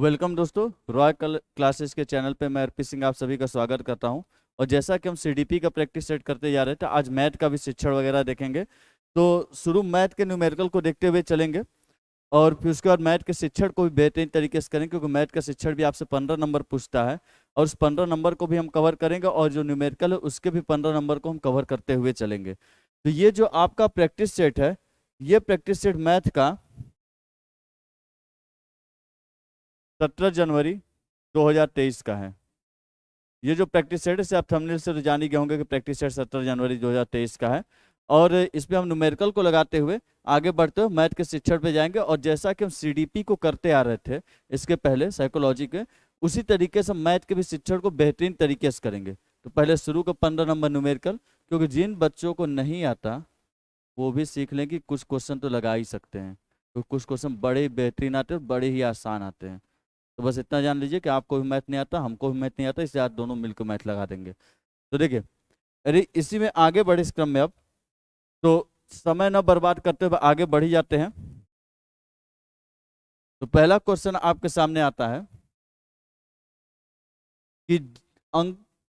Welcome दोस्तों, Roy classes के channel पे मैं आरपी सिंह आप सभी का स्वागत करता हूं। और जैसा कि हम सीडीपी का प्रैक्टिस सेट करते जा रहे थे, आज मैथ का भी शिक्षण वगैरह देखेंगे। तो शुरू मैथ के न्यूमेरिकल को देखते हुए चलेंगे और फिर उसके बाद मैथ के शिक्षण को भी बेहतरीन तरीके से करेंगे, क्योंकि मैथ का शिक्षण भी आपसे 15 नंबर पूछता है और उस 15 नंबर को भी हम कवर करेंगे और जो न्यूमेरिकल है उसके भी 15 नंबर को हम कवर करते हुए चलेंगे। तो ये जो आपका प्रैक्टिस सेट है, ये प्रैक्टिस सेट मैथ का 17 जनवरी 2023 का है। ये जो प्रैक्टिस सेट है इसे आप थंबनेल से तो जान ही गए होंगे कि प्रैक्टिस सेट 17 जनवरी 2023 का है। और इसमें हम न्यूमेरिकल को लगाते हुए आगे बढ़ते हुए मैथ के शिक्षण पे जाएंगे। और जैसा कि हम सीडीपी को करते आ रहे थे इसके पहले साइकोलॉजी के, उसी तरीके से मैथ के भी शिक्षण को बेहतरीन तरीके से करेंगे। तो पहले शुरू का 15 नंबर न्यूमेरिकल, क्योंकि जिन बच्चों को नहीं आता वो भी सीख लें कि कुछ क्वेश्चन तो लगा ही सकते हैं, तो कुछ क्वेश्चन बड़े ही बेहतरीन आते हैं, बड़े ही आसान आते हैं। तो बस इतना जान लीजिए कि आपको भी मैथ नहीं आता, हमको भी मैथ नहीं आता, इसलिए आज दोनों मिलकर मैथ लगा देंगे। तो देखिए, अरे इसी में आगे बढ़े इस क्रम में अब, तो समय न बर्बाद करते हुए आगे बढ़ ही जाते हैं। तो पहला क्वेश्चन आपके सामने आता है कि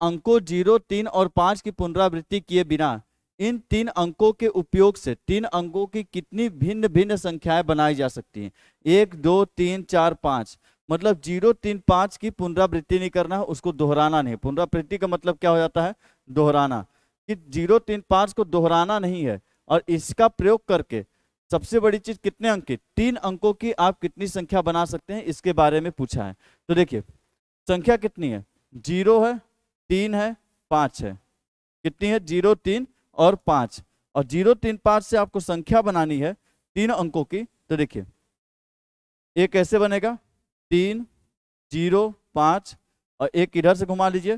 अंकों 0, 3 और 5 की पुनरावृत्ति किए बिना इन 3 अंकों के उपयोग से 3 अंकों की कितनी भिन्न भिन्न संख्याएं बनाई जा सकती हैं। 1, 2, 3, 4, 5, मतलब 0, 3, 5 की पुनरावृत्ति नहीं करना है, उसको दोहराना नहीं। पुनरावृत्ति का मतलब क्या हो जाता है? दोहराना। कि 0, 3, 5 को दोहराना नहीं है। और इसका प्रयोग करके सबसे बड़ी चीज कितने अंक की, 3 अंकों की आप कितनी संख्या बना सकते हैं, इसके बारे में पूछा है। तो देखिए, संख्या कितनी है? 0 है, 3 है, 5 है। कितनी है? 0, 3 और 5। और 0, 3, 5 से आपको संख्या बनानी है 3 अंकों की। तो देखिए, ये कैसे बनेगा? 3, 0, 5 और एक इधर से घुमा लीजिए,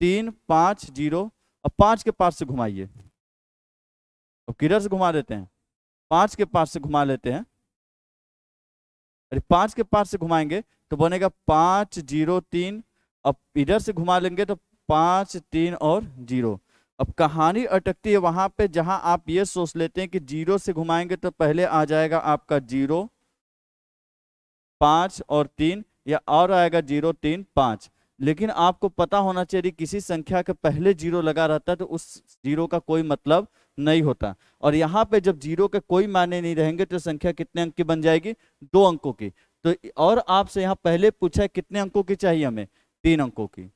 3, 5, 0 और 5 के पास से घुमाइए। अब किधर से घुमा देते हैं? 5 के पास से घुमा लेते हैं। अरे 5 के पास से घुमाएंगे तो बनेगा 5, 0, 3। अब इधर से घुमा लेंगे तो 5, 3 और 0। अब कहानी अटकती है वहां पे जहां आप ये सोच लेते हैं कि 0 से घुमाएंगे तो पहले आ जाएगा आपका 0, 5 और 3, या और आएगा 0, 3, 5। लेकिन आपको पता होना चाहिए किसी संख्या के पहले 0 लगा रहता है तो उस 0 का कोई मतलब नहीं होता। और यहाँ पे जब 0 के कोई मायने नहीं रहेंगे तो संख्या कितने अंक की बन जाएगी? 2 अंकों की। तो और आपसे यहाँ पहले पूछा है कितने अंकों की चाहिए हमें? 3 अंकों की।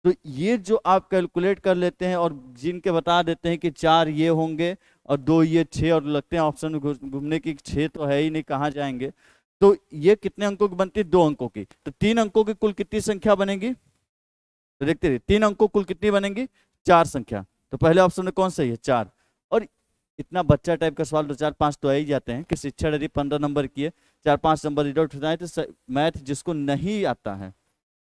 तो ये जो आप कैलकुलेट कर लेते हैं और जिनके बता देते हैं कि 4 ये होंगे और 2 ये, 6, और लगते हैं ऑप्शन में घूमने की 6 तो है ही नहीं, कहाँ जाएंगे। तो ये कितने अंकों की बनती है? 2 अंकों की। तो 3 अंकों की कुल कितनी संख्या बनेगी? तो देखते रहिए, 3 अंकों कुल कितनी बनेंगी? 4 संख्या। तो पहले ऑप्शन में कौन सही है? 4। और इतना बच्चा टाइप का सवाल तो 4, 5 तो आ ही जाते हैं कि शिक्षण यदि 15 नंबर की है, 4, 5 नंबर इधर उठ जाए तो मैथ जिसको नहीं आता है,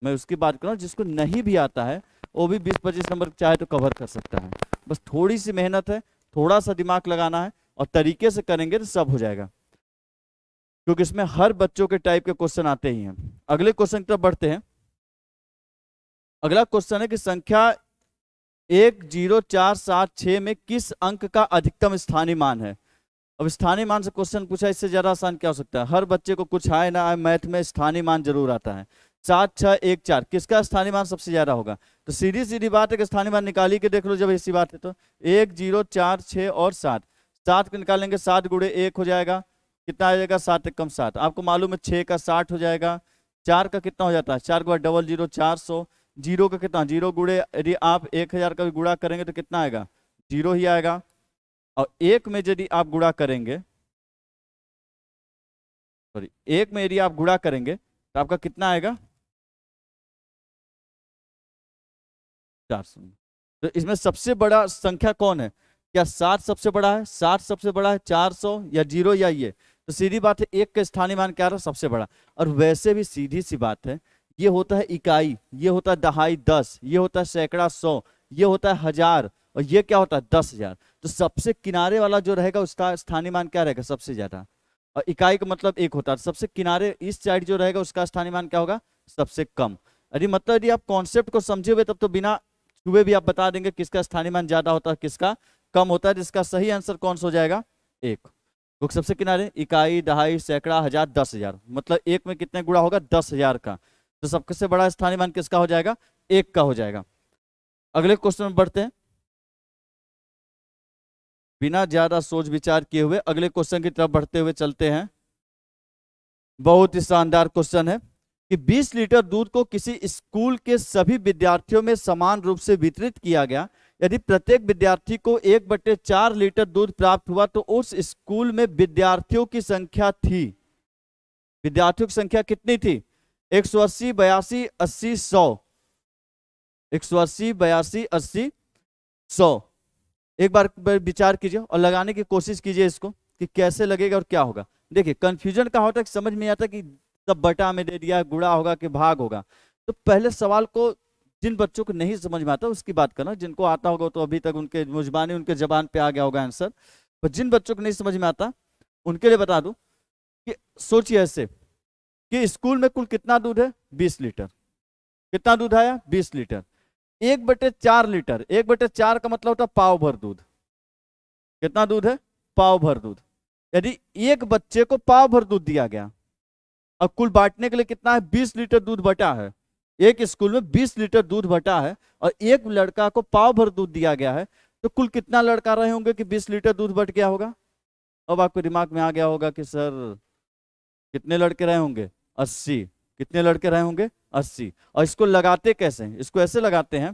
मैं उसकी बात कर रहा हूँ, जिसको नहीं भी आता है वो भी 20-25 नंबर चाहे तो कवर कर सकता है। बस थोड़ी सी मेहनत है, थोड़ा सा दिमाग लगाना है और तरीके से करेंगे तो सब हो जाएगा, क्योंकि इसमें हर बच्चों के टाइप के क्वेश्चन आते ही हैं। अगले क्वेश्चन की तरफ बढ़ते हैं। अगला क्वेश्चन है कि संख्या 1, 0, 4, 7, 6 में किस अंक का अधिकतम स्थानीय मान है? अब स्थानीय मान से क्वेश्चन पूछा, इससे ज्यादा आसान क्या हो सकता है? हर बच्चे को कुछ आए ना आए, मैथ में स्थानीय मान जरूर आता है। 7, 6, 1, 4, किसका स्थानीय मान सबसे ज्यादा होगा? तो सीधी सीधी बात है कि स्थानीय मान निकाली के देख लो। जब ऐसी बात है तो 1, 0, 4, 6 और 7, 7 को निकालेंगे, 7 गुणे 1 हो जाएगा, कितना आ जाएगा? 7 एकम 7। आपको मालूम है 6 का 60 हो जाएगा। 4 का कितना हो जाता है? 4 के बाद डबल 0, 400। 0 का कितना? 0 गुणे यदि आप 1000 का भी गुणा करेंगे तो कितना आएगा? 0 ही आएगा। और 1 में यदि आप गुणा करेंगे, सॉरी, 1 में यदि आप गुणा करेंगे तो आपका कितना आएगा? 400। तो इसमें सबसे बड़ा संख्या कौन है? क्या 7 सबसे बड़ा है? 7 सबसे बड़ा है, 400 या 0 या ये? तो सीधी बात है 1 का स्थानीय मान क्या रहा? सबसे बड़ा। और वैसे भी सीधी सी बात है, ये होता है इकाई, ये होता है दहाई 10, ये होता है सैकड़ा 100, ये होता है 1000, और ये क्या होता है? 10,000। तो सबसे किनारे वाला जो रहेगा उसका स्थानीय मान क्या रहेगा? सबसे ज्यादा। और इकाई का मतलब 1 होता है, सबसे किनारे इस साइड जो रहेगा उसका स्थानीय मान क्या होगा? सबसे कम। यदि मतलब यदि आप कॉन्सेप्ट को समझे हुए तब तो बिना छुए भी आप बता देंगे किसका स्थानीय मान ज्यादा होता है, किसका कम होता है। जिसका सही आंसर कौन सा हो जाएगा? 1। तो सबसे किनारे इकाई, दहाई, सैकड़ा, हजार, 10,000, मतलब एक में कितने गुणा होगा? 10,000 का। तो सबसे बड़ा स्थानीय मान किसका हो जाएगा? एक का हो जाएगा। अगले क्वेश्चन में बढ़ते हैं, बिना ज्यादा सोच विचार किए हुए अगले क्वेश्चन की तरफ बढ़ते हुए चलते हैं। बहुत ही शानदार क्वेश्चन है कि 20 लीटर दूध को किसी स्कूल के सभी विद्यार्थियों में समान रूप से वितरित किया गया। यदि प्रत्येक विद्यार्थी को 1/4 लीटर दूध प्राप्त हुआ तो उस स्कूल में विद्यार्थियों की संख्या थी, विद्यार्थियों की संख्या कितनी थी? 180, 82, 80, 100। 180, 82, 80, 100। एक बार विचार कीजिए और लगाने की कोशिश कीजिए इसको कि कैसे लगेगा और क्या होगा। देखिए कंफ्यूजन का होता है कि समझ में आता कि सब बटा में दे दिया, गुणा होगा कि भाग होगा। तो पहले सवाल को जिन बच्चों को नहीं समझ में आता उसकी बात करना, जिनको आता होगा तो अभी तक उनके मुजबानी उनके जबान पे आ गया होगा आंसर। पर जिन बच्चों को नहीं समझ में आता उनके लिए बता दूं कि सोचिए ऐसे कि स्कूल में कुल कितना दूध है? 20 लीटर। कितना दूध आया? 20 लीटर। 1/4 लीटर, 1/4 का मतलब होता है पाव भर दूध। कितना दूध है? पाव भर दूध। यदि एक बच्चे को पाव भर दूध दिया गया, अब कुल बांटने के लिए कितना है? 20 लीटर दूध बटा है। एक स्कूल में 20 लीटर दूध बटा है और एक लड़का को पाव भर दूध दिया गया है, तो कुल कितना लड़का रहे होंगे कि 20 लीटर दूध बट गया होगा? अब आपको दिमाग में आ गया होगा कि सर कितने लड़के रहे होंगे? 80। कितने लड़के रहे होंगे? 80। और इसको लगाते कैसे हैं? इसको ऐसे लगाते हैं,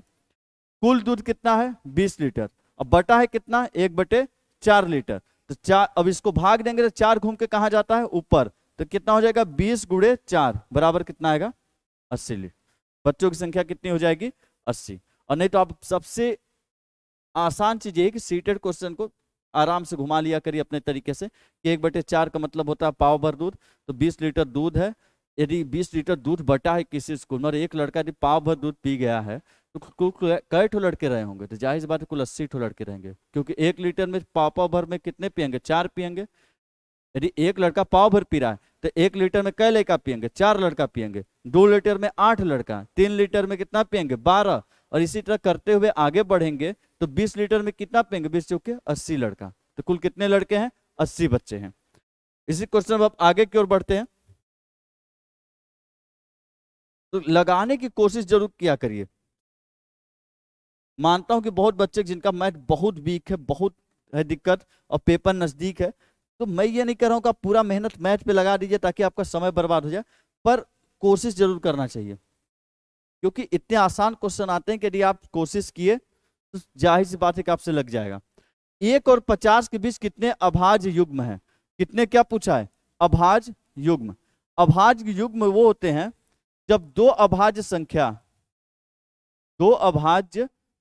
कुल दूध कितना है? 20 लीटर। अब बटा है कितना? 1/4 लीटर। तो 4, अब इसको भाग देंगे तो 4 घूम के कहाँ जाता है? ऊपर। तो कितना हो जाएगा? 20 × 4 बराबर कितना आएगा? 80 लीटर। बच्चों की संख्या कितनी हो जाएगी? 80। और नहीं तो आप सबसे आसान चीज ये है कि सीटेड क्वेश्चन को आराम से घुमा लिया करिए अपने तरीके से कि 1/4 का मतलब होता है पाव भर दूध। तो 20 लीटर दूध है, यदि 20 लीटर दूध बटा है किसी स्कूल में और एक लड़का यदि पाव भर दूध पी गया है तो कुल कई ठो लड़के रहे होंगे? तो जाहिर सी बात है कुल 80 ठो लड़के रहेंगे, क्योंकि 1 लीटर में पाव भर में कितने पियेंगे? 4 पियेंगे। यदि एक लड़का पाव भर पी रहा है तो 1 लीटर में कै लड़का पियेंगे? 4 लड़का पियेंगे। 2 लीटर में 8 लड़का, 3 लीटर में कितना पियेंगे? 12। और इसी तरह करते हुए आगे बढ़ेंगे तो 20 लीटर में कितना पियेंगे? 20 चौके 80 लड़का। तो कुल कितने लड़के हैं? 80 बच्चे हैं। इसी क्वेश्चन में अब आगे की ओर बढ़ते हैं, तो लगाने की कोशिश जरूर किया करिए। मानता हूं कि बहुत बच्चे जिनका मैथ बहुत वीक है, बहुत है दिक्कत और पेपर नजदीक है, तो मैं ये नहीं कह रहा हूं कि आप पूरा मेहनत मैथ पे लगा दीजिए ताकि आपका समय बर्बाद हो जाए, पर कोशिश जरूर करना चाहिए, क्योंकि इतने आसान क्वेश्चन आते हैं कि यदि आप कोशिश किए तो जाहिर सी बात है कि आपसे लग जाएगा। 1 और 50 के बीच कितने अभाज्य युग्म है? कितने, क्या पूछा है? अभाज्य युग्म। अभाज्य युग्म वो होते हैं जब दो अभाज्य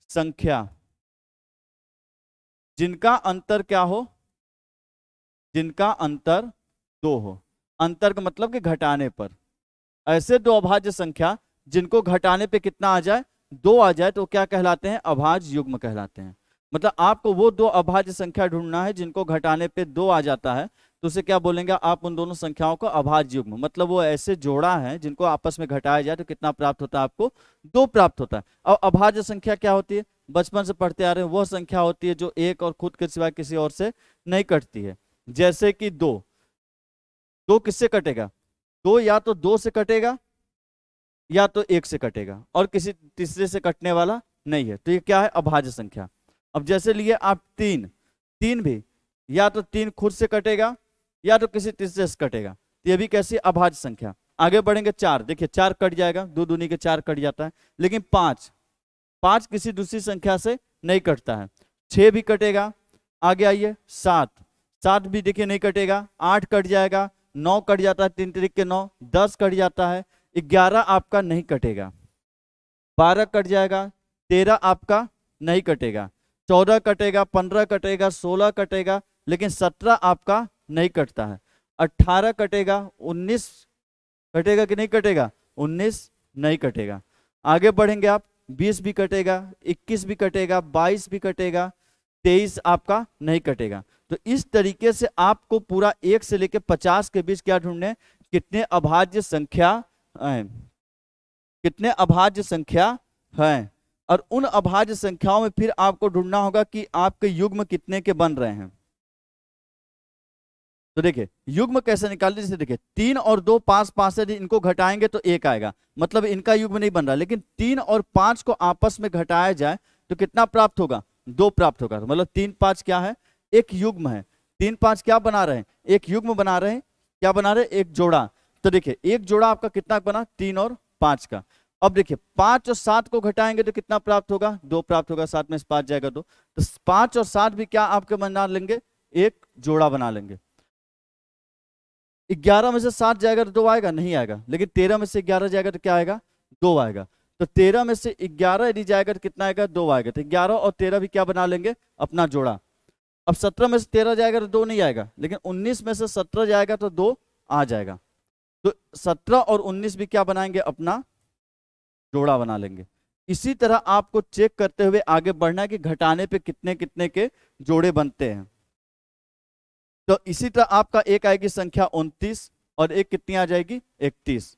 संख्या जिनका अंतर क्या हो? जिनका अंतर 2 हो। अंतर का मतलब कि घटाने पर। ऐसे दो अभाज्य संख्या जिनको घटाने पे कितना आ जाए? 2 आ जाए, तो क्या कहलाते हैं? अभाज्य युग्म कहलाते हैं। मतलब आपको वो दो अभाज्य संख्या ढूंढना है जिनको घटाने पे 2 आ जाता है, तो उसे क्या बोलेंगे आप? उन दोनों संख्याओं को अभाज्य युग्म, मतलब वो ऐसे जोड़ा है जिनको आपस में घटाया जाए तो कितना प्राप्त होता है आपको? 2 प्राप्त होता है। और अभाज्य संख्या क्या होती है? बचपन से पढ़ते आ रहे हैं, वह संख्या होती है जो एक और खुद के सिवाय किसी और से नहीं कटती है। जैसे कि 2 किससे कटेगा? 2 या तो 2 से कटेगा या तो 1 से कटेगा, और किसी तीसरे से कटने वाला नहीं है। तो ये क्या है? अभाज्य संख्या। अब जैसे लिए आप 3 भी या तो 3 खुद से कटेगा या तो किसी तीसरे से कटेगा, तो ये भी कैसी? अभाज्य संख्या। आगे बढ़ेंगे 4, देखिए 4 कट जाएगा, 2 दूनी के 4 कट जाता है। लेकिन 5 किसी दूसरी संख्या से नहीं कटता है। 6 भी कटेगा। आगे आइए 7 भी देखिए नहीं कटेगा। 8 कट जाएगा, 9 कट जाता है, 3 3 के 9, 10 कट जाता है, 11 आपका नहीं कटेगा, 12 कट जाएगा, 13 आपका नहीं कटेगा, 14 कटेगा, 15 कटेगा, 16 कटेगा, लेकिन 17 आपका नहीं कटता है, 18 कटेगा, 19 कटेगा कि नहीं कटेगा? 19 नहीं कटेगा। आगे बढ़ेंगे आप, 20 भी कटेगा, 21 भी कटेगा, 22 भी कटेगा, 23 आपका नहीं कटेगा। तो इस तरीके से आपको पूरा 1 से लेकर 50 के बीच क्या ढूंढने? कितने अभाज्य संख्या हैं, कितने अभाज्य संख्या हैं, और उन अभाज्य संख्याओं में फिर आपको ढूंढना होगा कि आपके युग्म कितने के बन रहे हैं। तो देखिए युग्म कैसे निकालते, जैसे देखिए 3 और 2 5 5 है, इनको घटाएंगे तो 1 आएगा, मतलब इनका युग्म नहीं बन रहा, लेकिन 3 और 5 को आपस में घटाया जाए तो कितना प्राप्त होगा, 2 प्राप्त होगा। तो मतलब 3 5 क्या है, एक युग्म है। 3 5 क्या बना रहे हैं, एक युग्म बना रहे हैं, क्या बना रहे हैं, एक जोड़ा। तो देखिए एक जोड़ा आपका कितना बना, 3 और 5 का। अब देखिए 5 और 7 को घटाएंगे तो कितना प्राप्त होगा, 2 प्राप्त होगा, 7 में से 5 जाएगा 2, तो 5 और 7 भी क्या आपके बना लेंगे, एक जोड़ा बना लेंगे। 11 में से 7 जाएगा तो 2 आएगा, नहीं आएगा, लेकिन 13 में से 11 जाएगा तो क्या आएगा, 2 आएगा। तो 13 में से 11 यदि जाएगा तो कितना आएगा, 2 आएगा। तो 11 और 13 भी क्या बना लेंगे, अपना जोड़ा। अब 17 में से 13 जाएगा तो 2 नहीं आएगा, लेकिन 19 में से 17 जाएगा तो 2 आ जाएगा। तो 17 और 19 भी क्या बनाएंगे, अपना जोड़ा बना लेंगे। इसी तरह आपको चेक करते हुए आगे बढ़ना है कि घटाने पे कितने कितने के जोड़े बनते हैं। तो इसी तरह आपका एक आएगी संख्या 29 और एक कितनी आ जाएगी, 31।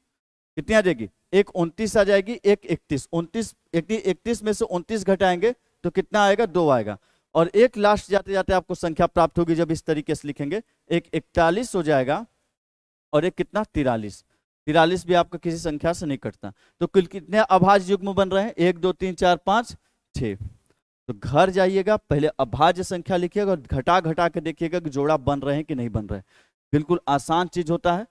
कितनी आ जाएगी, एक 29 आ जाएगी, एक 31। 31 में से 29 घटाएंगे तो कितना आएगा, 2 आएगा। और एक लास्ट जाते जाते आपको संख्या प्राप्त होगी जब इस तरीके से लिखेंगे, एक 41 हो जाएगा और एक कितना, 43। 43 भी आपका किसी संख्या से नहीं कटता। तो कुल कितने अभाज्य युग्म बन रहे हैं, 1 2 3 4 5 6। तो घर जाइएगा पहले अभाज्य संख्या लिखिएगा और घटा घटा के देखिएगा कि जोड़ा बन रहे हैं कि नहीं बन रहे। बिल्कुल आसान चीज होता है,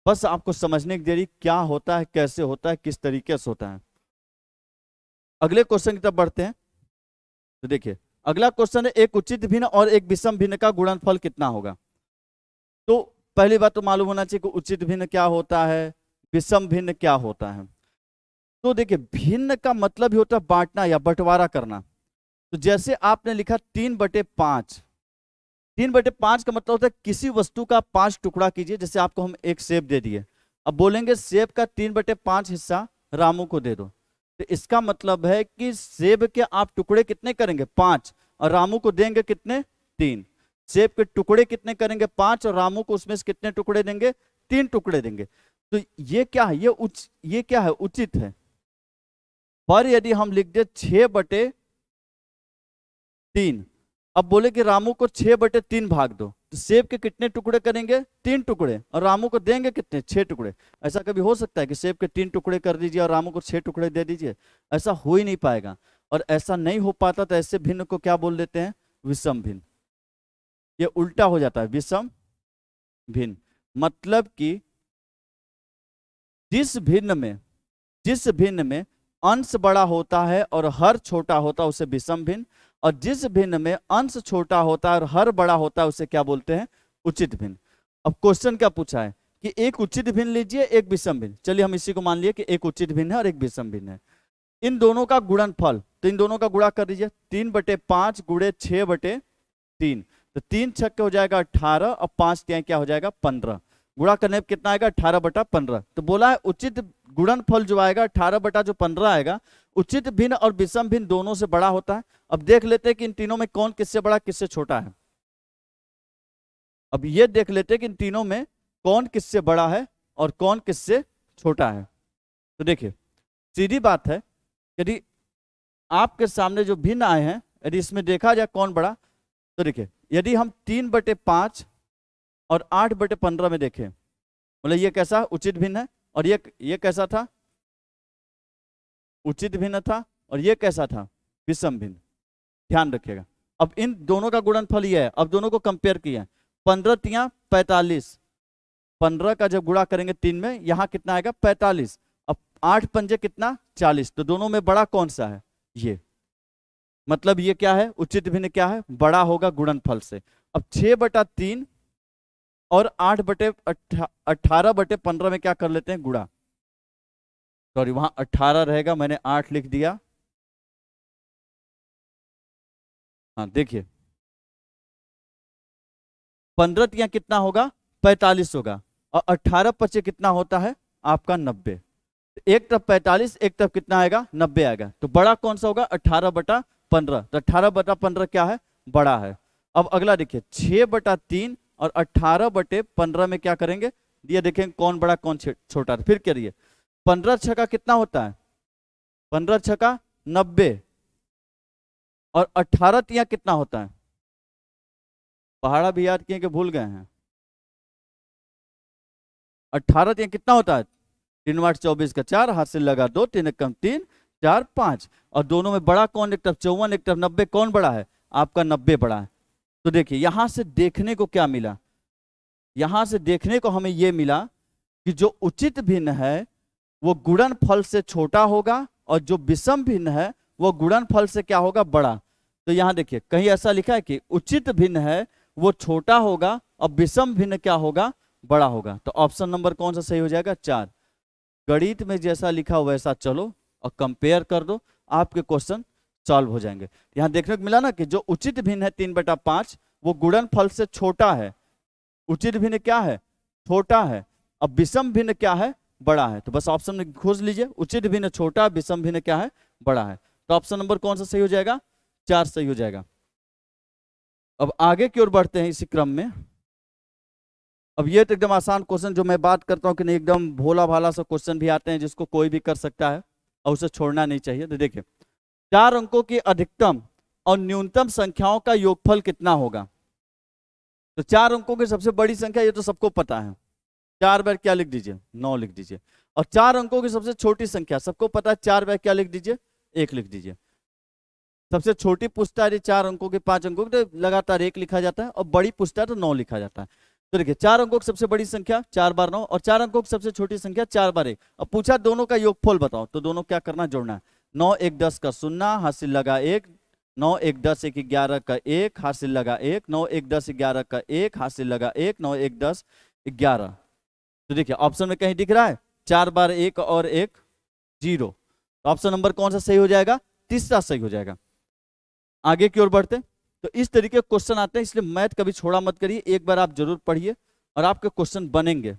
बस आपको समझने की देरी, क्या होता है, कैसे होता है, किस तरीके से होता है। अगले क्वेश्चन की तरफ बढ़ते हैं। तो देखिए अगला क्वेश्चन है, एक उचित भिन्न और एक विषम भिन्न का गुणनफल कितना होगा। तो पहली बात तो मालूम होना चाहिए कि उचित भिन्न क्या होता है, विषम भिन्न क्या होता है। तो देखिए भिन्न का मतलब ही होता है बांटना या बंटवारा करना। तो जैसे आपने लिखा 3/5, 3/5 का मतलब होता है किसी वस्तु का 5 टुकड़ा कीजिए। जैसे आपको हम एक सेब दे दिए, अब बोलेंगे सेब का 3/5 हिस्सा रामू को दे दो। तो इसका मतलब है कि सेब के आप टुकड़े कितने करेंगे, 5, और रामू को देंगे कितने, 3। सेब के टुकड़े कितने करेंगे, 5, और रामू को उसमें से कितने टुकड़े देंगे, 3 टुकड़े देंगे। तो ये क्या है, ये क्या है, उचित है। पर यदि हम लिख दे 6/3, अब बोले कि रामू को 6/3 भाग दो, तो सेब के कितने टुकड़े करेंगे, 3 टुकड़े, और रामू को देंगे कितने, 6 टुकड़े। ऐसा कभी हो सकता है कि सेब के 3 टुकड़े कर दीजिए और रामू को 6 टुकड़े दे दीजिए, ऐसा हो ही नहीं पाएगा। और ऐसा नहीं हो पाता तो ऐसे भिन्न को क्या बोल देते हैं, विषम भिन्न। ये उल्टा हो जाता है, विषम भिन्न मतलब कि जिस भिन्न में अंश बड़ा होता है और हर छोटा होता है उसे विषम भिन्न, और जिस भिन्न में अंश छोटा होता है और हर बड़ा होता है उसे क्या बोलते हैं, उचित भिन्न। अब क्वेश्चन क्या पूछा है कि एक उचित भिन्न लीजिए, एक विषम भिन्न। चलिए हम इसी को मान लिए कि एक उचित भिन्न है और एक विषम भिन्न है। इन दोनों का गुणनफल, तो इन दोनों का गुणा कर दीजिए, 3/5 गुणे 6/3। तो 3 छक्के हो जाएगा 18 और 5 तिहाई क्या हो जाएगा, 15। गुणा करने पर कितना आएगा, 18/15। तो बोला है उचित गुणनफल जो आएगा 18/15 आएगा। उचित भिन्न और विषम भिन्न दोनों से बड़ा होता है। अब देख लेते हैं कि इन तीनों में कौन किससे बड़ा किससे छोटा है। अब ये देख लेते हैं कि इन तीनों में कौन किससे बड़ा है और कौन किससे छोटा है। तो देखिए सीधी बात है, यदि आपके सामने जो भिन्न आए हैं, यदि इसमें देखा जाए कौन बड़ा, तो देखिए यदि हम 3/5 और 8/15 में देखें, मतलब ये कैसा उचित भिन्न है, और ये कैसा था, उचित भिन्न था, और ये कैसा था, विषम भिन्न। ध्यान रखिएगा। अब इन दोनों का गुणनफल ये है, अब दोनों को कंपेयर किया, 15 तिया 45, 15 का जब गुणा करेंगे 3 में, यहां कितना आएगा, 45। अब 8 पंजे कितना, 40। तो दोनों में बड़ा कौन सा है, ये। मतलब ये क्या है, उचित भिन्न क्या है, बड़ा होगा गुणनफल से। अब 6/3 और 18/15 में क्या कर लेते हैं, गुणा। सॉरी वहां 18 रहेगा, मैंने 8 लिख दिया। हाँ देखिए 15 तिया कितना होगा, 45 होगा, और 18 पचे कितना होता है आपका, 90। एक तरफ 45, एक तरफ कितना आएगा, 90 आएगा। तो बड़ा कौन सा होगा, 18/15। तो 18/15 क्या है, बड़ा है। अब अगला देखिए 6/3 और 18/15 में क्या करेंगे, ये देखेंगे कौन बड़ा कौन छोटा। फिर करिए 15 छका कितना होता है, 15 छका 90, और 18 तिया कितना होता है, पहाड़ा भी याद किए कि भूल गए हैं, 18 यहाँ कितना होता है, 3 8 24 का 4, हाथ से लगा 2, 3 कम 3 4 5, और दोनों में बड़ा कौन, एक तरफ 54 एक तरफ 90, कौन बड़ा है, आपका 90 बड़ा है। तो देखिए यहां से देखने को क्या मिला, यहां से देखने को हमें यह मिला कि जो उचित भिन्न है वो गुणनफल से छोटा होगा, और जो विषम भिन्न है वो गुणनफल से क्या होगा, बड़ा। तो यहां देखिए कहीं ऐसा लिखा है कि उचित भिन्न है वो छोटा होगा और विषम भिन्न क्या होगा, बड़ा होगा। तो ऑप्शन नंबर कौन सा सही हो जाएगा, 4। गणित में जैसा लिखा वैसा चलो और कंपेयर कर दो, आपके क्वेश्चन सॉल्व हो जाएंगे। यहां देखने को मिला ना कि जो उचित भिन्न है 3/5 वो गुणनफल से छोटा है, उचित भिन्न क्या है, छोटा है, अब विषम भिन्न क्या है, बड़ा है। तो बस ऑप्शन में खोज लीजिए, उचित भिन्न छोटा, विषम भिन्न क्या है, बड़ा है। तो ऑप्शन नंबर कौन सा सही हो जाएगा, 4 सही हो जाएगा। अब आगे की ओर बढ़ते हैं इसी क्रम में। अब ये तो एकदम आसान क्वेश्चन जो मैं बात करता हूं कि नहीं, एकदम भोला भाला सा क्वेश्चन भी आते हैं जिसको कोई भी कर सकता है और उसे छोड़ना नहीं चाहिए। तो देखिए 4 अंकों की अधिकतम और न्यूनतम संख्याओं का योगफल कितना होगा। तो 4 अंकों की सबसे बड़ी संख्या ये तो सबको पता है, 4 बार क्या लिख दीजिए, 9 लिख दीजिए। और 4 अंकों की सबसे छोटी संख्या सबको पता है, 4 बार क्या लिख दीजिए, 1 लिख दीजिए। सबसे छोटी पूछता है 4 अंकों के 5 अंकों की तो लगातार 1 लिखा जाता है, और बड़ी पूछता है तो 9 लिखा जाता है। तो देखिए 4 अंकों की सबसे बड़ी संख्या 4 बार 9, और 4 अंकों की सबसे छोटी संख्या 4 बार 1। अब पूछा दोनों का योगफल बताओ, तो दोनों क्या करना, जोड़ना है। 9 1 10 का 0, हासिल लगा 1, 9 1 10 1 11 का 1, हासिल लगा 1, 9 1 10 11 का 1, हासिल लगा 1, 9 1 10 11। तो देखिए ऑप्शन में कहीं दिख रहा है 4 बार 1 और 1 0, तो ऑप्शन नंबर कौन सा सही हो जाएगा, तीसरा सही हो जाएगा। आगे की ओर बढ़ते, तो इस तरीके के क्वेश्चन आते हैं, इसलिए मैथ कभी छोड़ा मत करिए, एक बार आप जरूर पढ़िए और आपके क्वेश्चन बनेंगे।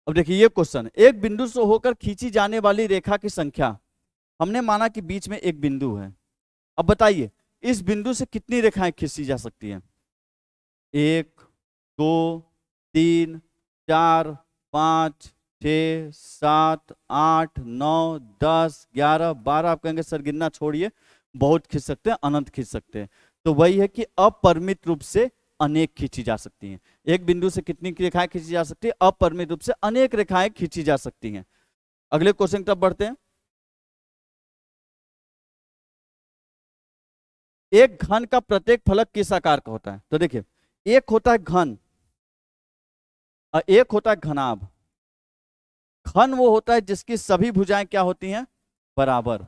अब देखिए ये क्वेश्चन, एक बिंदु से होकर खींची जाने वाली रेखा की संख्या, हमने माना कि बीच में एक बिंदु है। अब बताइए इस बिंदु से कितनी रेखाएं खींची जा सकती हैं, 1 2 3 4 5 6 7 8 9 10 11 12। आप कहेंगे सर गिनना छोड़िए, बहुत खींच सकते हैं, अनंत खींच सकते हैं। तो वही है कि अपरिमित रूप से अनेक खींची जा सकती हैं। एक बिंदु से कितनी रेखाएं खींची जा सकती है, अपरिमित रूप से अनेक रेखाएं खींची जा सकती हैं। अगले क्वेश्चन की तरफ बढ़ते हैं। एक घन का प्रत्येक फलक किस आकार का होता है। तो देखिए एक होता है घन और एक होता है घनाभ। घन वो होता है जिसकी सभी भुजाएं क्या होती हैं, बराबर,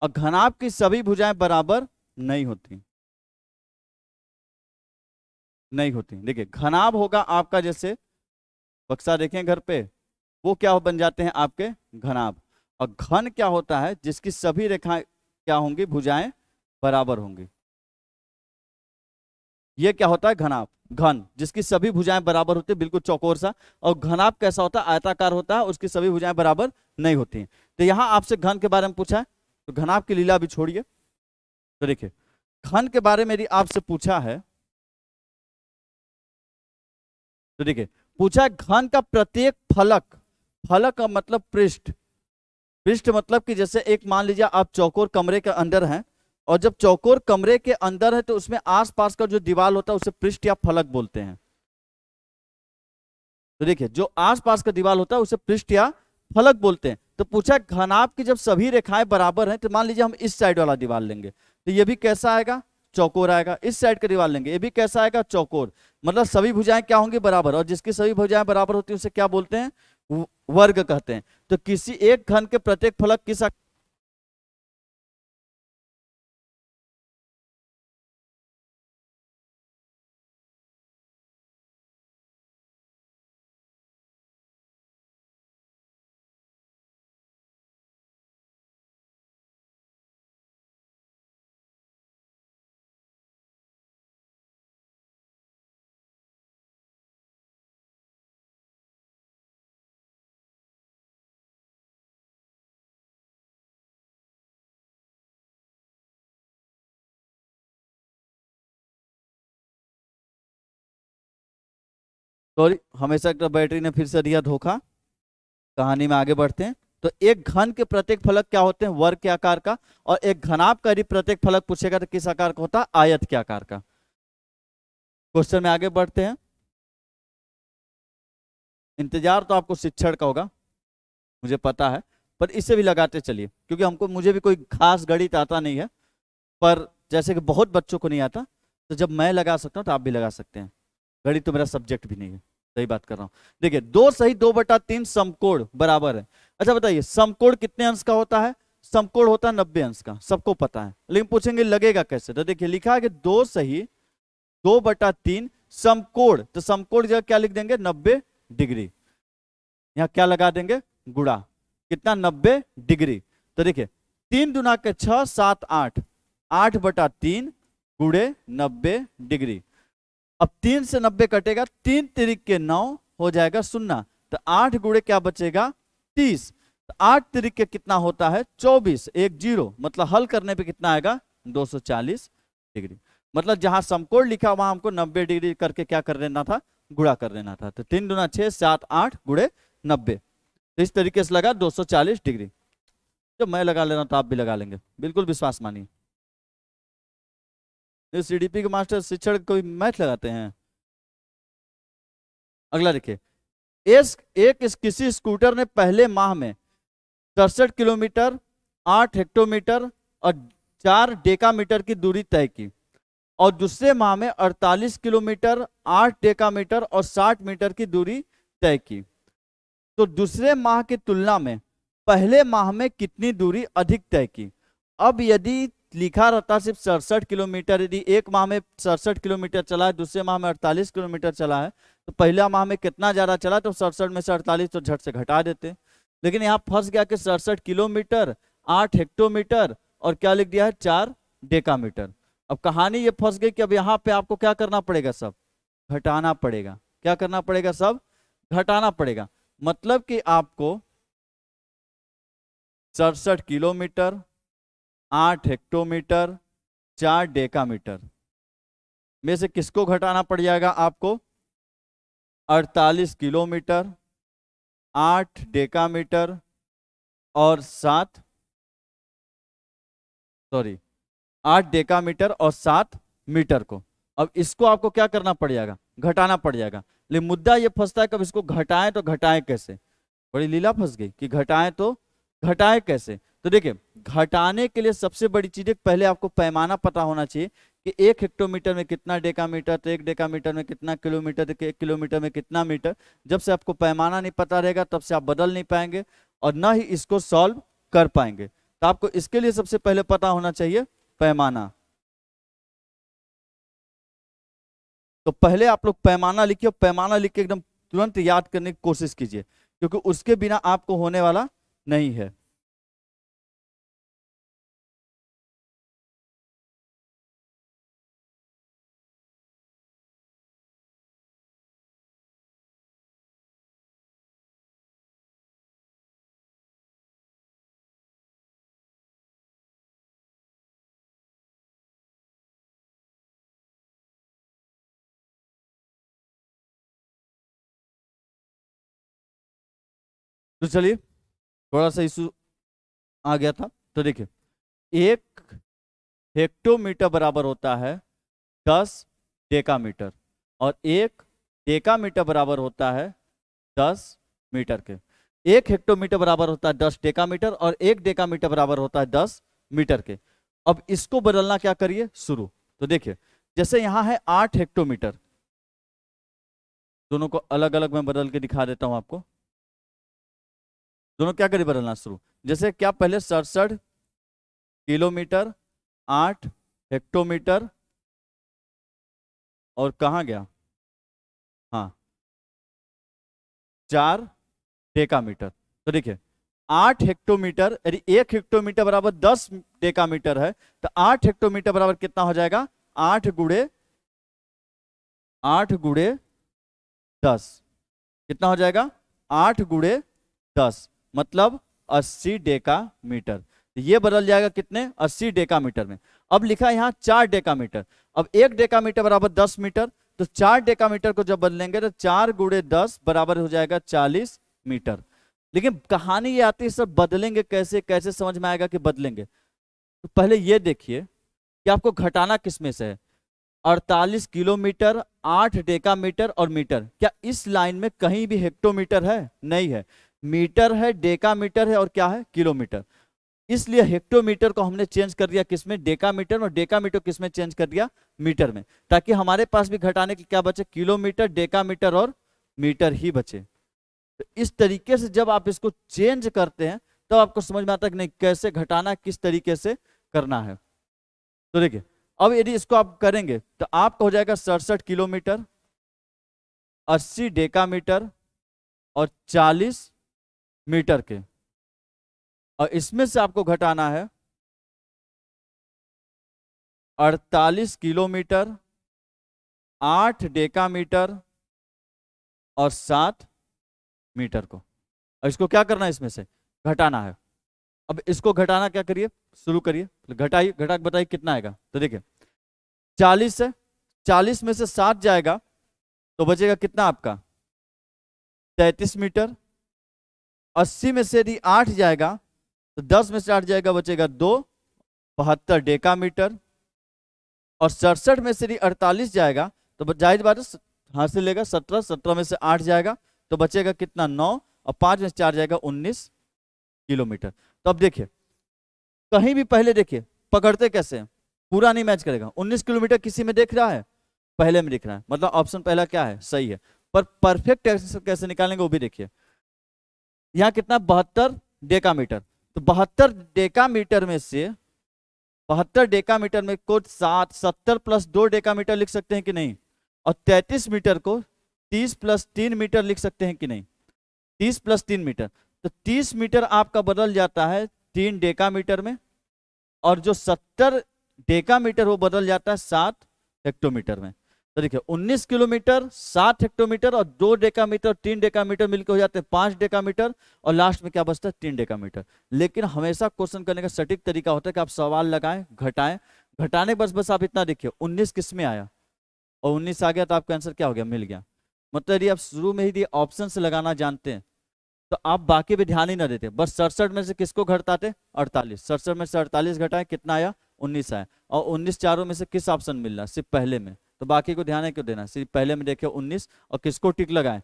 और घनाभ की सभी भुजाएं बराबर नहीं होती, नहीं होती। देखिए घनाभ होगा आपका, जैसे बक्सा देखें घर पे, वो क्या बन जाते हैं आपके घनाभ। और घन क्या होता है, जिसकी सभी रेखाएं क्या होंगी, भुजाएं बराबर होंगी। ये क्या होता है घनाभ, घन जिसकी सभी भुजाएं बराबर होती है, बिल्कुल चौकोर सा। और घनाभ कैसा होता है, आयताकार होता है, उसकी सभी भुजाएं बराबर नहीं होती। तो यहां आपसे घन के बारे में पूछा है, तो घनाभ की लीला भी छोड़िए। तो देखिए घन के बारे में यदि आपसे पूछा है, तो देखिए पूछा घन का प्रत्येक फलक, फलक का मतलब पृष्ठ, पृष्ठ मतलब कि जैसे एक मान लीजिए आप चौकोर कमरे के अंदर हैं, और जब चौकोर कमरे के अंदर है तो उसमें आसपास का जो दीवार होता है उसे पृष्ठ या फलक बोलते हैं। तो देखिए जो आसपास का दीवार होता है उसे पृष्ठ या फलक बोलते हैं। तो पूछा घनाभ की जब सभी रेखाएं बराबर हैं, तो मान लीजिए हम इस साइड वाला दीवार लेंगे तो ये भी कैसा आएगा, चौकोर आएगा। इस साइड का दीवार लेंगे ये भी कैसा आएगा, चौकोर। मतलब सभी भुजाएं क्या होंगी, बराबर, और जिसकी सभी भुजाएं बराबर होती है उसे क्या बोलते हैं, वर्ग कहते हैं। तो किसी एक घन के प्रत्येक फलक किस, सॉरी हमेशा एक बैटरी ने फिर से दिया धोखा। कहानी में आगे बढ़ते हैं। तो एक घन के प्रत्येक फलक क्या होते हैं, वर्ग के आकार का, और एक घनाभ का यदि प्रत्येक फलक पूछेगा तो किस आकार का होता है, आयत के आकार का। क्वेश्चन में आगे बढ़ते हैं। इंतजार तो आपको शिक्षण का होगा, मुझे पता है, पर इसे भी लगाते चलिए, क्योंकि मुझे भी कोई खास गणित आता नहीं है, पर जैसे कि बहुत बच्चों को नहीं आता, तो जब मैं लगा सकता हूँ तो आप भी लगा सकते हैं। गणित तो मेरा सब्जेक्ट भी नहीं है, सही बात कर रहा हूँ। देखिए 2 सही 2/3 समकोण बराबर है। अच्छा बताइए समकोण कितने अंश का होता है? समकोण होता है 90 अंश का, सबको पता है, लेकिन पूछेंगे लगेगा कैसे, तो देखिए लिखा है कि 2 सही 2/3 समकोण, तो समकोण जगह क्या लिख देंगे 90 डिग्री, यहां क्या लगा देंगे गुणा, कितना 90 डिग्री। तो देखिए 3 दूना के 6 7 8, 8/3 गुणे 90 डिग्री। अब 3 से 90 कटेगा, 3 तिरिक के 9 हो जाएगा 0, तो 8 गुणे क्या बचेगा 30, तो 8 तिरिक के कितना होता है 24, 1 0, मतलब हल करने पे कितना आएगा 240 डिग्री। मतलब जहां समकोण लिखा वहां हमको 90 डिग्री करके क्या कर देना था, गुणा कर देना था। तो 3 दूना 6 7 8 गुणे 90, तो इस तरीके से लगा 240 डिग्री। जब मैं लगा ले रहा हूं तो आप भी लगा लेंगे, बिल्कुल विश्वास मानिए। सीडीपी के मास्टर शिक्षक कोई मैथ लगाते हैं। अगला देखिए, किसी स्कूटर ने पहले माह में 67 किलोमीटर, 8 हेक्टोमीटर और 4 डेकामीटर की दूरी तय की, और दूसरे माह में 48 किलोमीटर, 8 डेकामीटर और 60 मीटर की दूरी तय की, तो दूसरे माह की तुलना में पहले माह में कितनी दूरी अधिक तय की। अब यदि लिखा रहता सिर्फ 67 किलोमीटर, यदि एक माह में 67 किलोमीटर चला है, दूसरे माह में 48 किलोमीटर चला है, तो पहला माह में कितना ज्यादा चला, तो 67 में से 48 तो झट से घटा देते। लेकिन यहाँ फंस गया कि 67 किलोमीटर, 8 हेक्टोमीटर और क्या लिख दिया है 4 डेकामीटर। अब कहानी ये फंस गई कि अब यहाँ पे आपको क्या करना पड़ेगा, सब घटाना पड़ेगा। क्या करना पड़ेगा, सब घटाना पड़ेगा। मतलब कि आपको 67 किलोमीटर, 8 हेक्टोमीटर, 4 डेकामीटर में से किसको घटाना पड़ जाएगा आपको, 48 किलोमीटर, 8 डेकामीटर और 8 डेकामीटर और 7 मीटर को। अब इसको आपको क्या करना पड़ जाएगा, घटाना पड़ जाएगा। लेकिन मुद्दा ये फंसता है, कब इसको घटाएं तो घटाएं कैसे, बड़ी लीला फंस गई कि घटाएं तो घटाएं कैसे। तो देखिए घटाने के लिए सबसे बड़ी चीज है, पहले आपको पैमाना पता होना चाहिए कि 1 हेक्टोमीटर में कितना डेकामीटर, तो 1 डेकामीटर में कितना किलोमीटर, तो 1 किलोमीटर में कितना मीटर। जब से आपको पैमाना नहीं पता रहेगा तब से आप बदल नहीं पाएंगे और ना ही इसको सॉल्व कर पाएंगे। तो आपको इसके लिए सबसे पहले पता होना चाहिए पैमाना। तो पहले आप लोग पैमाना लिखिए, पैमाना लिख के एकदम तुरंत याद करने की कोशिश कीजिए, क्योंकि उसके बिना आपको होने वाला नहीं है। तो चलिए थोड़ा सा इशू आ गया था। तो देखिए 1 हेक्टोमीटर बराबर होता है 10 डेकामीटर और 1 डेकामीटर बराबर होता है 10 मीटर के। 1 हेक्टोमीटर बराबर होता है 10 डेकामीटर और 1 डेकामीटर बराबर होता है 10 मीटर के। अब इसको बदलना क्या करिए शुरू। तो देखिए जैसे यहां है 8 हेक्टोमीटर, दोनों को अलग अलग मैं बदल के दिखा देता हूं आपको। दोनों क्या करिए बदलना शुरू, जैसे क्या पहले 67 किलोमीटर, 8 हेक्टोमीटर और कहाँ गया, हाँ 4 डेकामीटर। तो देखिए 8 हेक्टोमीटर, यदि 1 हेक्टोमीटर बराबर 10 डेकामीटर है, तो 8 हेक्टोमीटर बराबर कितना हो जाएगा, 8 गुणे 10 कितना हो जाएगा, 8 गुणे 10 मतलब 80 डेकामीटर। ये बदल जाएगा कितने, 80 डेकामीटर में। अब लिखा है यहाँ 4 डेकामीटर। अब 1 डेकामीटर बराबर 10 मीटर, तो 4 डेकामीटर को जब बदलेंगे तो 4 गुणे 10 बराबर हो जाएगा 40 मीटर। लेकिन कहानी ये आती है सर बदलेंगे कैसे, कैसे समझ में आएगा कि बदलेंगे। तो पहले ये देखिए कि आपको घटाना किस में से है। 48 किलोमीटर, 8 डेकामीटर और मीटर। क्या इस लाइन में कहीं भी हेक्टोमीटर है? नहीं है। मीटर है, डेकामीटर है और क्या है? किलोमीटर। इसलिए हेक्टोमीटर को हमने चेंज कर दिया किसमें? डेकामीटर में। और डेकामीटर किसमें चेंज कर दिया? मीटर में, ताकि हमारे पास भी घटाने की क्या बचे? किलोमीटर, डेकामीटर और मीटर ही बचे। तो इस तरीके से जब आप इसको चेंज करते हैं तब आपको समझ में आता है कि नहीं कैसे घटाना, किस तरीके से करना है। तो देखिए, अब यदि इसको आप करेंगे तो आपका हो जाएगा 67 किलोमीटर, 80 डेकामीटर और 40 मीटर के। और इसमें से आपको घटाना है 48 किलोमीटर, 8 डेकामीटर और 7 मीटर को। और इसको क्या करना है? इसमें से घटाना है। अब इसको घटाना क्या करिए, शुरू करिए, घटाइए, घटा के बताइए कितना आएगा। तो देखिए 40 से, 40 में से 7 जाएगा तो बचेगा कितना आपका? 33 मीटर। 80 में से यदि 8 जाएगा तो 10 में से 8 जाएगा, बचेगा 2, 72 डेकामीटर। और 67 में से यदि 48 जाएगा तो जाहिर बात है हासिल लेगा 17, 17 में से 8 जाएगा तो बचेगा कितना? 9, और 5 में से 4 जाएगा 19 किलोमीटर। तो अब देखिए, कहीं भी पहले देखिए पकड़ते कैसे हैं, पूरा नहीं मैच करेगा। 19 किलोमीटर किसी में दिख रहा है? पहले में दिख रहा है, मतलब ऑप्शन पहला क्या है? सही है। पर परफेक्ट कैसे निकालेंगे वो भी देखिए। यहाँ कितना? 72 डेकामीटर। तो 72 डेकामीटर में से 72 डेकामीटर में कुछ 70 प्लस 2 डेकामीटर लिख सकते हैं कि नहीं? और 33 मीटर को 30 प्लस 3 मीटर लिख सकते हैं कि नहीं? 30 प्लस 3 मीटर। तो 30 मीटर आपका बदल जाता है 3 डेकामीटर में, और जो 70 डेकामीटर वो बदल जाता है 7 हेक्टोमीटर में। तो देखिए 19 किलोमीटर, 7 हेक्टोमीटर और 2 डेकामीटर, 3 डेकामीटर मिलकर हो जाते हैं 5 डेकामीटर, और लास्ट में क्या बचता है? 3 डेकामीटर। लेकिन हमेशा क्वेश्चन करने का सटीक तरीका होता है कि आप सवाल लगाएं, घटाएं, घटाने बस आप इतना देखिए 19 किस में आया और 19 आ गया तो आपका आंसर क्या हो गया? मिल गया। मतलब यदि आप शुरू में ही ऑप्शन से लगाना जानते हैं तो आप बाकी पे ध्यान ही ना देते, बस 67 में से किसको घटाते? 48। 67 में से 48 घटाए, कितना आया? 19 आया। और 19 चारों में से किस ऑप्शन मिल रहा है? सिर्फ पहले में। तो बाकी को ध्यान है क्यों देना? सिर्फ पहले में देखे 19 और किसको टिक लगाए?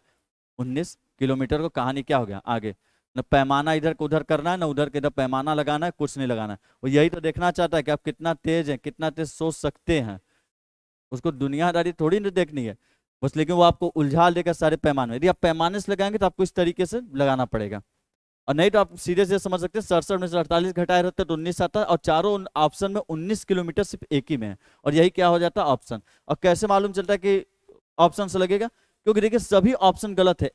19 किलोमीटर को। कहानी क्या हो गया आगे? न पैमाना इधर को उधर करना है, ना उधर के इधर पैमाना लगाना है, कुछ नहीं लगाना है। वो यही तो देखना चाहता है कि आप कितना तेज हैं, कितना तेज सोच सकते हैं। उसको दुनियादारी थोड़ी ना देखनी है बस, लेकिन वो आपको उलझा देगा सारे पैमाने। यदि आप पैमाने से लगाएंगे तो आपको इस तरीके से लगाना पड़ेगा, और नहीं तो आप सीधे से समझ सकते हैं 67 में से 48 घटाए रहते तो 19 आता है, और चारों ऑप्शन में 19 किलोमीटर सिर्फ एक ही में है, और यही क्या हो जाता है? ऑप्शन। और कैसे मालूम चलता है कि ऑप्शन से लगेगा? क्योंकि देखिए सभी ऑप्शन गलत है,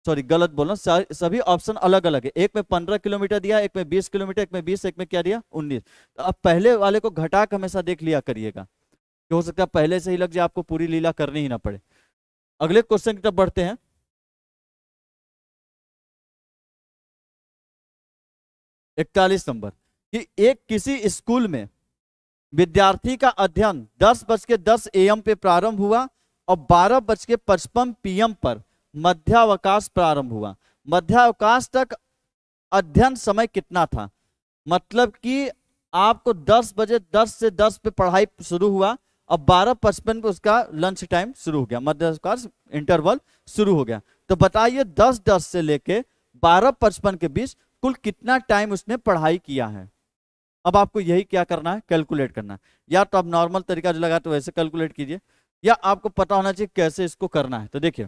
सॉरी गलत बोलना, सभी ऑप्शन अलग अलग है। एक में 15 किलोमीटर दिया, एक में 20 किलोमीटर, एक में 20, एक में क्या दिया? 19। तो अब पहले वाले को घटा के हमेशा देख लिया करिएगा, कि हो सकता है पहले से ही लग जाए, आपको पूरी लीला करनी ही ना पड़े। अगले क्वेश्चन की तरफ बढ़ते हैं। 41 नंबर, कि एक किसी स्कूल में विद्यार्थी का अध्ययन 10:10 AM पे प्रारंभ हुआ और 12:55 PM पर मध्यावकाश प्रारंभ हुआ। मध्यावकाश तक अध्ययन समय कितना था? मतलब कि आपको 10 बजे 10 से 10 पे पढ़ाई शुरू हुआ और 12:55 पे उसका लंच टाइम शुरू हो गया, मध्यावकाश इंटरवल शुरू हो गया। तो बताइए 10:10 से लेके 12:55 के बीच कुल कितना टाइम उसने पढ़ाई किया है। अब आपको यही क्या करना है? कैलकुलेट करना है। या तो आप नॉर्मल तरीका जो लगाते वैसे कैलकुलेट कीजिए, या आपको पता होना चाहिए कैसे इसको करना है। तो देखिए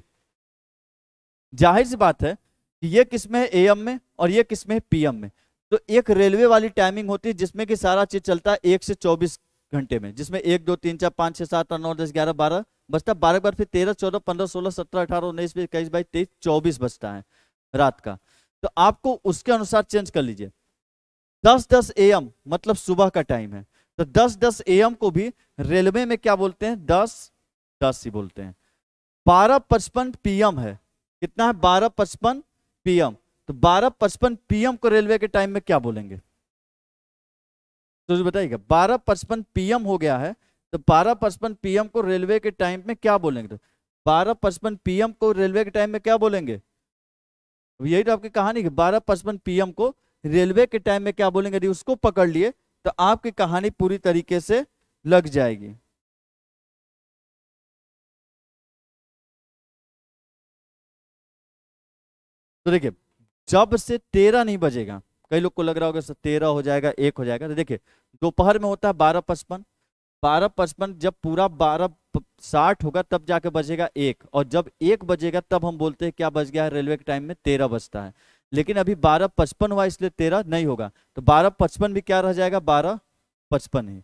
जाहिर सी बात है कि ये किसमें है? AM में, और ये किसमें है? PM में। तो एक रेलवे वाली टाइमिंग होती है जिसमें कि सारा चीज चलता है 1 से 24 घंटे में, जिसमें 1 2 3 4 5 6 7 8 9 10 11 12 बजता, 12 बार फिर 13 14 15 16 17 18 19 20 21 22 23 24 बजता है रात का। तो आपको उसके अनुसार चेंज कर लीजिए। 10:10 AM मतलब सुबह का टाइम है, तो 10:10 AM को भी रेलवे में क्या बोलते हैं? 10:10 ही बोलते हैं। 12:55 PM है, कितना है? 12:55 PM। तो 12:55 PM को रेलवे के टाइम में क्या बोलेंगे? तो बताइएगा, 12:55 PM हो गया है, तो 12:55 PM को रेलवे के टाइम में क्या बोलेंगे? तो 12:55 PM को रेलवे के टाइम में क्या बोलेंगे? यही तो आपकी कहानी है। 12:55 PM को रेलवे के टाइम में क्या बोलेंगे? यदि उसको पकड़ लिए तो आपकी कहानी पूरी तरीके से लग जाएगी। तो देखिए जब से 13 नहीं बजेगा, कई लोग को लग रहा होगा सर 13 हो जाएगा 1 हो जाएगा, तो देखिए दोपहर में होता है 12:55, 12:55 जब पूरा 12:60 होगा तब जाके बजेगा 1, और जब 1 बजेगा तब हम बोलते हैं क्या बज गया है, रेलवे के टाइम में 13 बजता है। लेकिन अभी 12:55 हुआ इसलिए 13 नहीं होगा, तो 12:55 भी क्या रह जाएगा, 12:55 ही,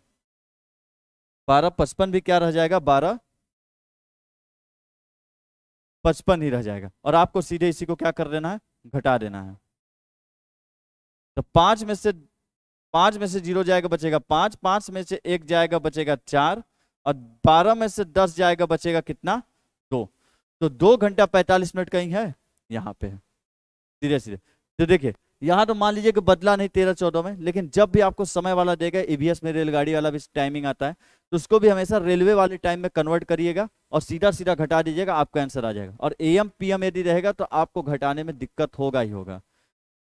12:55 भी क्या रह जाएगा, 12:55 ही रह जाएगा, और आपको सीधे इसी को क्या कर देना है, घटा देना है। तो 5 में से 0 जाएगा बचेगा 5, 5 में से 1 जाएगा बचेगा 4, और 12 में से 10 जाएगा बचेगा कितना, 2। तो 2 घंटा 45 मिनट कहीं है यहाँ पे, सीधे सीधे। तो देखिए यहाँ तो मान लीजिए कि बदला नहीं 13-14 में, लेकिन जब भी आपको समय वाला देगा, ईवीएस में रेलगाड़ी वाला भी टाइमिंग आता है, तो उसको भी हमेशा रेलवे वाले टाइम में कन्वर्ट करिएगा और सीधा सीधा घटा दीजिएगा, आपका आंसर आ जाएगा। और एएम पीएम यदि रहेगा तो आपको घटाने में दिक्कत होगा ही होगा,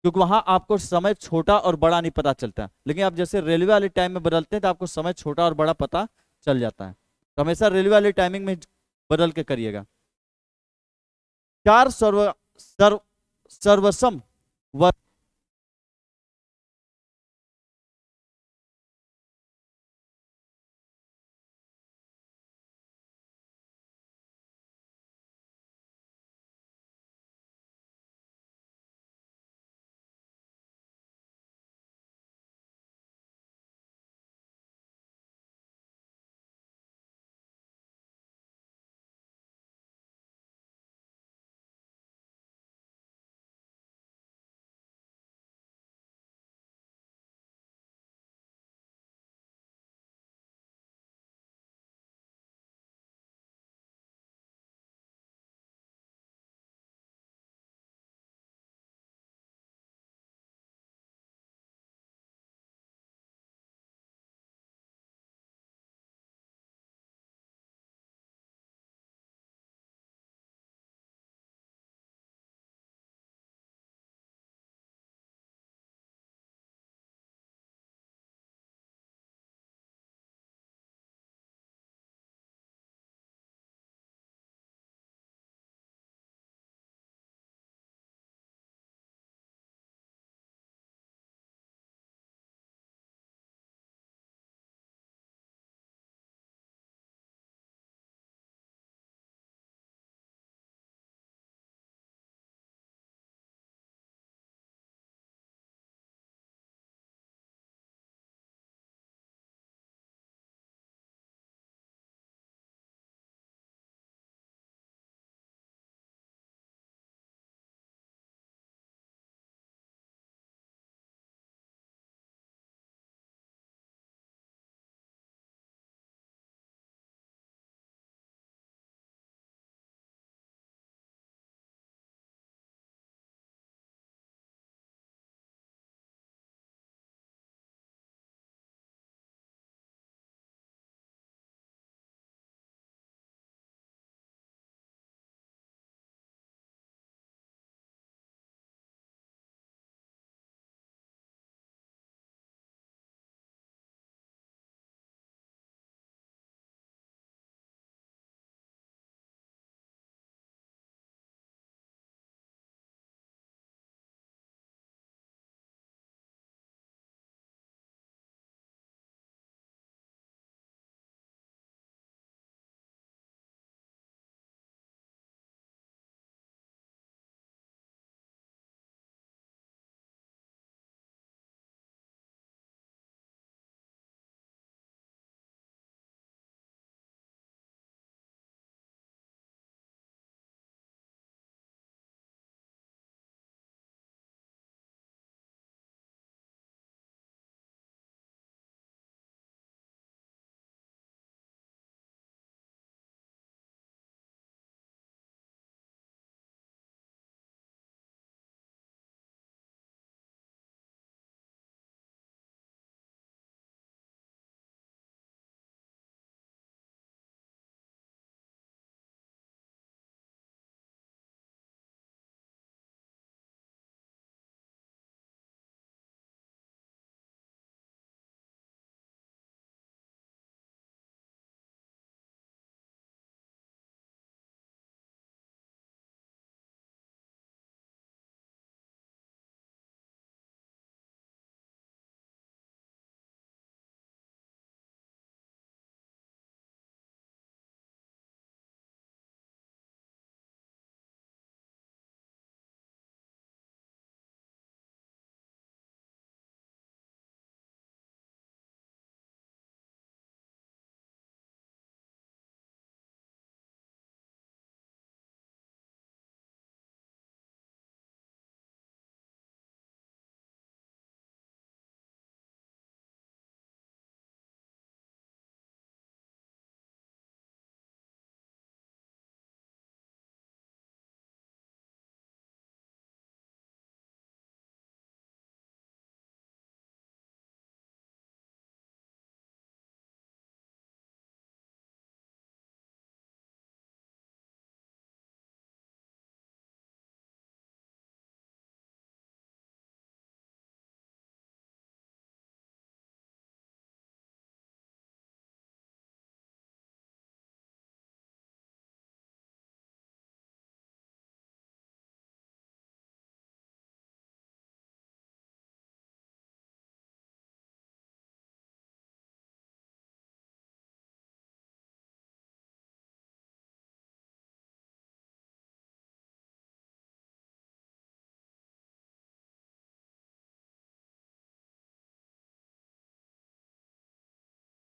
क्योंकि वहां आपको समय छोटा और बड़ा नहीं पता चलता है, लेकिन आप जैसे रेलवे वाले टाइम में बदलते हैं तो आपको समय छोटा और बड़ा पता चल जाता है। तो हमेशा रेलवे वाले टाइमिंग में बदल के करिएगा। चार सर्व सर्वसम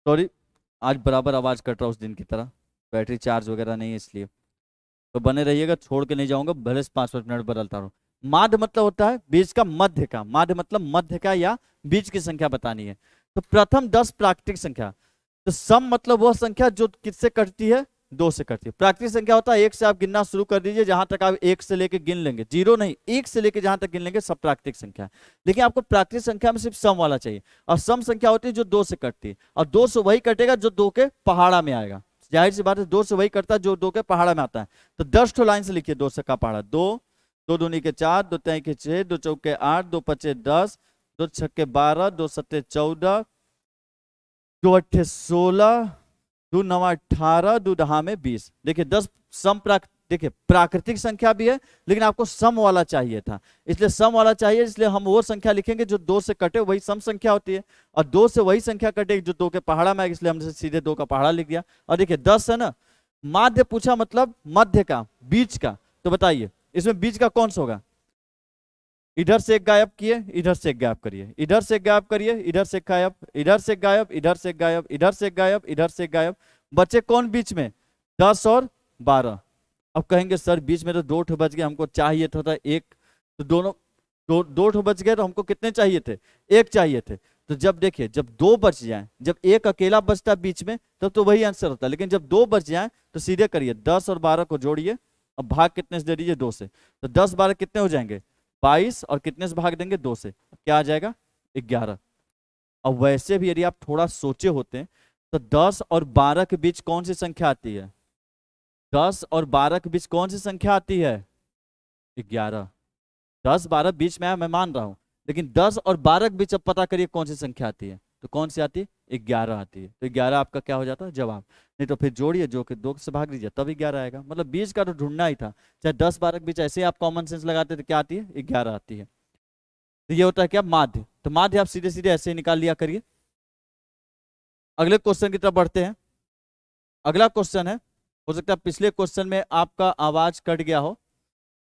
सॉरी, आज बराबर आवाज कट रहा उस दिन की तरह, बैटरी चार्ज वगैरह नहीं है इसलिए। तो बने रहिएगा, छोड़ के नहीं जाऊंगा, भले से 5-5 मिनट बदलता रहूं। माध्य मतलब होता है बीज का मध्य का, माध्य मतलब मध्य का या बीज की संख्या बतानी है। तो प्रथम 10 प्राकृतिक संख्या। तो सम मतलब वह संख्या जो किससे कटती है, 2 से कटती है। प्राकृतिक संख्या होता है 1 से आप गिनना शुरू कर दीजिए, जहां तक आप 1 से लेके गिन लेंगे, 0 नहीं, 1 से लेके जहां तक गिन लेंगे सब प्राकृतिक संख्या है। लेकिन आपको प्राकृतिक संख्या में सिर्फ सम वाला चाहिए, और सम संख्या होती है जो 2 से कटती है, और 2 से वही कटेगा जो 2 के पहाड़ा में आएगा। जाहिर सी बात है 2 से वही करता है जो 2 के पहाड़ा में आता है। तो 10 ठो लाइन से लिखिए 2 से का पहाड़ा, 2, 2 दूनी के 4, 2 तय के 6, 2 चौके 8, 2 पचे 10, 2 छक्के 12, 2 सत्ते 14, 2 अट्ठे 16, 2 नवा 18, 2 दहा में 20। देखिए 10 सम देखिए प्राकृतिक संख्या भी है, लेकिन आपको सम वाला चाहिए था, इसलिए सम वाला चाहिए, इसलिए हम वो संख्या लिखेंगे जो 2 से कटे, वही सम संख्या होती है। और 2 से वही संख्या कटेगी जो 2 के पहाड़ा में आएगी, इसलिए हमने सीधे 2 का पहाड़ा लिख दिया। और देखिए 10 है ना, माध्य पूछा मतलब मध्य का, बीच का। तो बताइए इसमें बीच का कौन सा होगा? इधर से एक गायब किए, इधर से एक गायब करिए, इधर से एक गायब करिए, इधर से गायब, इधर से गायब, इधर से गायब, इधर से गायब, इधर से गायब। बचे कौन बीच में? 10 और 12। अब कहेंगे सर बीच में तो 2 ठो बच गए, हमको चाहिए था एक, तो दोनों 2 ठो बच गए, तो हमको कितने चाहिए थे? 1 चाहिए थे। तो जब देखिए जब 2 बच जाए, जब 1 अकेला बचता बीच में तब तो वही आंसर होता है, लेकिन जब 2 बच जाए तो सीधे करिए 10 और 12 को जोड़िए, अब भाग कितने से दे दीजिए? 2 से। तो 10 12 कितने हो जाएंगे? 22, और कितने से भाग देंगे? 2 से, क्या आ जाएगा? 11। अब वैसे भी यदि आप थोड़ा सोचे होते तो 10 और 12 के बीच कौन सी संख्या आती है? 10 और 12 के बीच कौन सी संख्या आती है? 11। 10 12 बीच में है मैं मान रहा हूं, लेकिन 10 और 12 के बीच अब पता करिए कौन सी संख्या आती है, तो कौन सी आती है? 11 आती है। तो 11 आपका क्या हो जाता है? जवाब। नहीं तो फिर जोड़िए, जो कि 2 से भाग दीजिए तब 11 आएगा, मतलब बीच का तो ढूंढना ही था। चाहे 10 12 के बीच ऐसे ही आप कॉमन सेंस लगाते तो क्या आती है? 11 आती है। तो ये होता है क्या? माध्य। तो माध्य आप सीधे सीधे ऐसे ही निकाल लिया करिए। अगले क्वेश्चन की तरफ बढ़ते हैं। अगला क्वेश्चन है, हो सकता है पिछले क्वेश्चन में आपका आवाज कट गया हो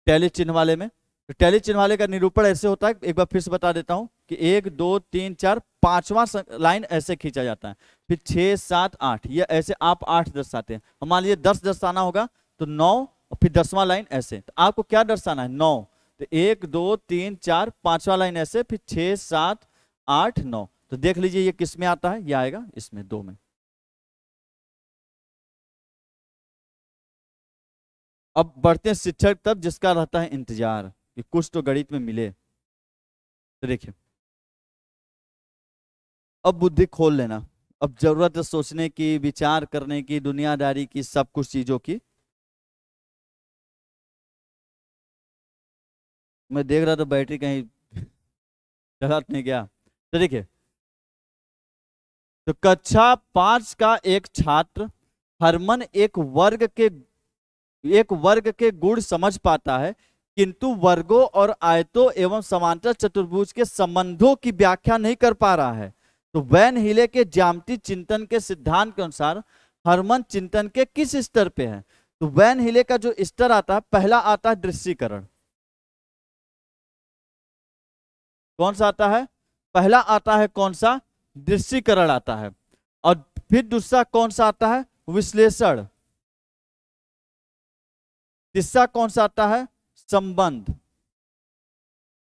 टैली चिन्ह वाले में। तो टैली चिन्ह वाले का निरूपण ऐसे होता है, एक बार फिर से बता देता हूं कि 1 2 3 4 5वां लाइन ऐसे खींचा जाता है, फिर 6 7 8, ये ऐसे आप 8 दर्शाते हैं। हम मान लीजिए 10 दर्शाना होगा तो 9, और फिर 10वां लाइन ऐसे, तो आपको क्या दर्शाना है? 9। तो 1 2 3 4 5वां लाइन ऐसे, फिर 6 7 8 9। तो देख लीजिए ये किस में आता है? ये आएगा इसमें, 2 में। अब बढ़ते हैं शिक्षक तब, जिसका रहता है इंतजार कि कुछ तो गणित में मिले। तो देखिए अब बुद्धि खोल लेना, अब जरूरत है सोचने की, विचार करने की, दुनियादारी की, सब कुछ चीजों की। मैं देख रहा था बैटरी कहीं चला नहीं गया। तो देखिए, तो कक्षा 5 का एक छात्र हरमन एक वर्ग के गुण समझ पाता है, किंतु वर्गों और आयतों एवं समांतर चतुर्भुज के संबंधों की व्याख्या नहीं कर पा रहा है। तो वैन हिले के ज्यामिति चिंतन के सिद्धांत के अनुसार हरमन चिंतन के किस स्तर पे है? तो वैन हिले का जो स्तर आता है, पहला आता है दृश्यीकरण। कौन सा आता है? पहला आता है कौन सा? दृश्यीकरण आता है। और फिर दूसरा कौन सा आता है? विश्लेषण। तीसरा कौन सा आता है? संबंध।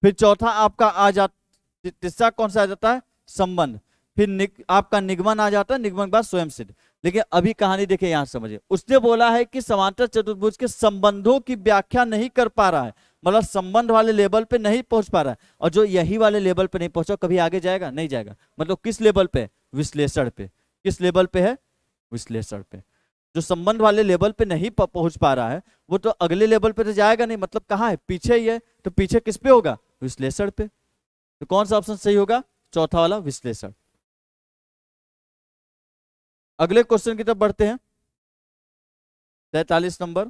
फिर चौथा आपका आ जाता, तीसरा कौन सा आ जाता है? संबंध। फिर आपका निगमन आ जाता है, निगमन के बाद स्वयं सिद्ध। लेकिन अभी कहानी देखिए, यहां समझिए, उसने बोला है कि समांतर चतुर्भुज के संबंधों की व्याख्या नहीं कर पा रहा है, मतलब संबंध वाले लेवल पे नहीं पहुंच पा रहा है। और जो यही वाले लेवल पे नहीं पहुंचा, कभी आगे जाएगा? नहीं जाएगा। मतलब किस लेवल पे? विश्लेषण पे। किस लेवल पे है? विश्लेषण पे। जो संबंध वाले लेवल पे नहीं पहुंच पा रहा है, वो तो अगले लेवल पे तो जाएगा नहीं, मतलब कहाँ है? पीछे ही है। तो पीछे किस पे होगा? विश्लेषण पे। तो कौन सा ऑप्शन सही होगा? चौथा वाला, विश्लेषण। अगले क्वेश्चन की तरफ बढ़ते हैं, 43 नंबर।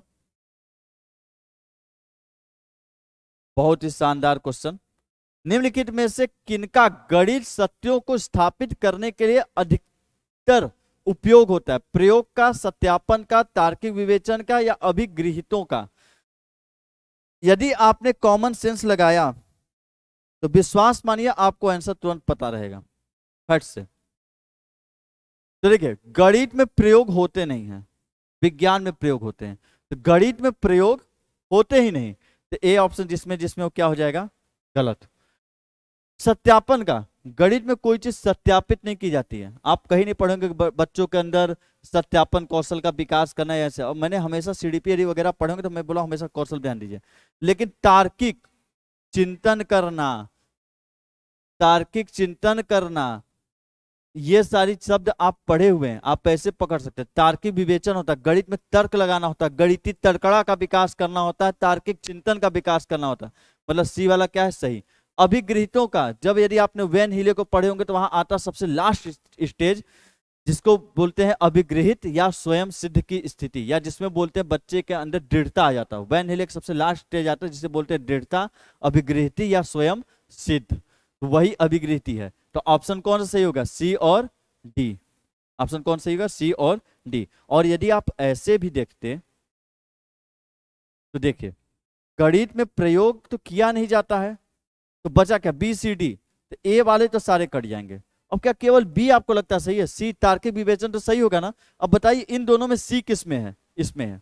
बहुत ही शानदार क्वेश्चन। निम्नलिखित में से किनका गणित सत्यों को स्थापित करने के लिए अधिकतर उपयोग होता है? प्रयोग का, सत्यापन का, तार्किक विवेचन का, या अभिगृहितों का? यदि आपने कॉमन सेंस लगाया तो विश्वास मानिए आपको आंसर तुरंत पता रहेगा, फट से। तो देखिए गणित में प्रयोग होते नहीं हैं, विज्ञान में प्रयोग होते हैं, तो गणित में प्रयोग होते ही नहीं, तो ए ऑप्शन जिसमें जिसमें वो क्या हो जाएगा, गलत। सत्यापन का, गणित में कोई चीज सत्यापित नहीं की जाती है, आप कहीं नहीं पढ़ेंगे कि बच्चों के अंदर सत्यापन कौशल का विकास करना है ऐसे, और मैंने हमेशा सीडीपीआरई वगैरह पढ़ेंगे तो मैं बोला हमेशा कौशल ध्यान दीजिए, लेकिन तार्किक चिंतन करना, तार्किक चिंतन करना, ये सारी शब्द आप पढ़े हुए हैं, आप ऐसे पकड़ सकते हैं। तार्किक विवेचन होता है, गणित में तर्क लगाना होता है, गणितीय तर्कड़ा का विकास करना होता है, तार्किक चिंतन का विकास करना होता है, मतलब सी वाला क्या है, सही। अभिगृहितों का, जब यदि आपने वैन हीले को पढ़े होंगे तो वहां आता सबसे लास्ट स्टेज जिसको बोलते हैं अभिगृहित या स्वयं सिद्ध की स्थिति, या जिसमें बोलते हैं बच्चे के अंदर दृढ़ता आ जाता है, वैन हीले का सबसे लास्ट स्टेज आता है जिसे बोलते हैं दृढ़ता, अभिगृहिती या स्वयं सिद्ध, तो वही अभिगृहिती है। तो ऑप्शन कौन सा सही होगा, सी और डी, ऑप्शन कौन सही होगा, सी और डी। और यदि आप ऐसे भी देखते तो देखिए गणित में प्रयोग तो किया नहीं जाता है, तो बचा क्या, बी सी डी, तो ए वाले तो सारे कट जाएंगे। अब क्या केवल बी आपको लगता है सही है, सी तार्किक विवेचन तो सही होगा ना। अब बताइए इन दोनों में सी किस में है, इसमें है।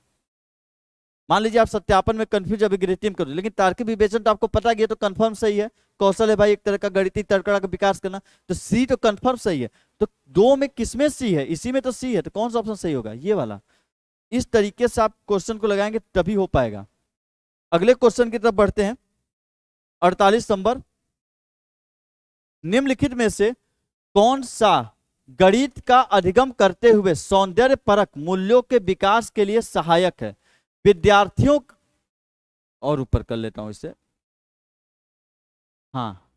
मान लीजिए आप सत्यापन में कंफ्यूज अभिगृहित करो, लेकिन तार्किक विवेचन तो आपको पता गया तो कंफर्म सही है, कौशल है भाई एक तरह का गणितीय तर्कड़ा का विकास करना, तो सी तो कंफर्म सही है। तो दो में किसमें सी है, इसी में तो सी है, तो कौन सा ऑप्शन सही होगा, ये वाला। इस तरीके से आप क्वेश्चन को लगाएंगे तभी हो पाएगा। अगले क्वेश्चन की तरफ बढ़ते हैं। 48 नंबर, निम्नलिखित में से कौन सा गणित का अधिगम करते हुए सौंदर्य परक मूल्यों के विकास के लिए सहायक है। विद्यार्थियों, और ऊपर कर लेता हूं इसे, हाँ,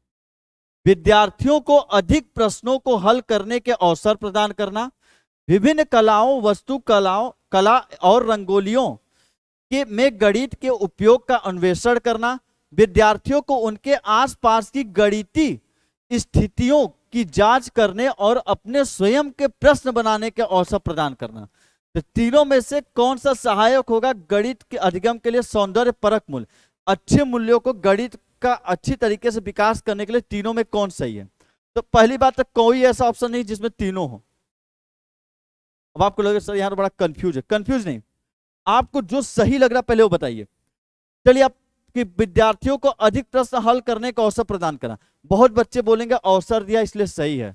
विद्यार्थियों को अधिक प्रश्नों को हल करने के अवसर प्रदान करना, विभिन्न कलाओं, वस्तु कलाओं, कला और रंगोलियों के में गणित के उपयोग का अन्वेषण करना, विद्यार्थियों को उनके आसपास की गणितीय स्थितियों की जांच करने और अपने स्वयं के प्रश्न बनाने के अवसर प्रदान करना। तो तीनों में से कौन सा सहायक होगा गणित के अधिगम के लिए सौंदर्य परक मूल्य, अच्छे मूल्यों को गणित का अच्छी तरीके से विकास करने के लिए तीनों में कौन सही है। तो पहली बात तो कोई ऐसा ऑप्शन नहीं जिसमें तीनों हो। अब आपको लगे सर यहाँ तो बड़ा कंफ्यूज है, कंफ्यूज नहीं, आपको जो सही लग रहा पहले वो बताइए। चलिए आप कि विद्यार्थियों को अधिक प्रश्न हल करने का अवसर प्रदान करा, बहुत बच्चे बोलेंगे अवसर दिया इसलिए सही है,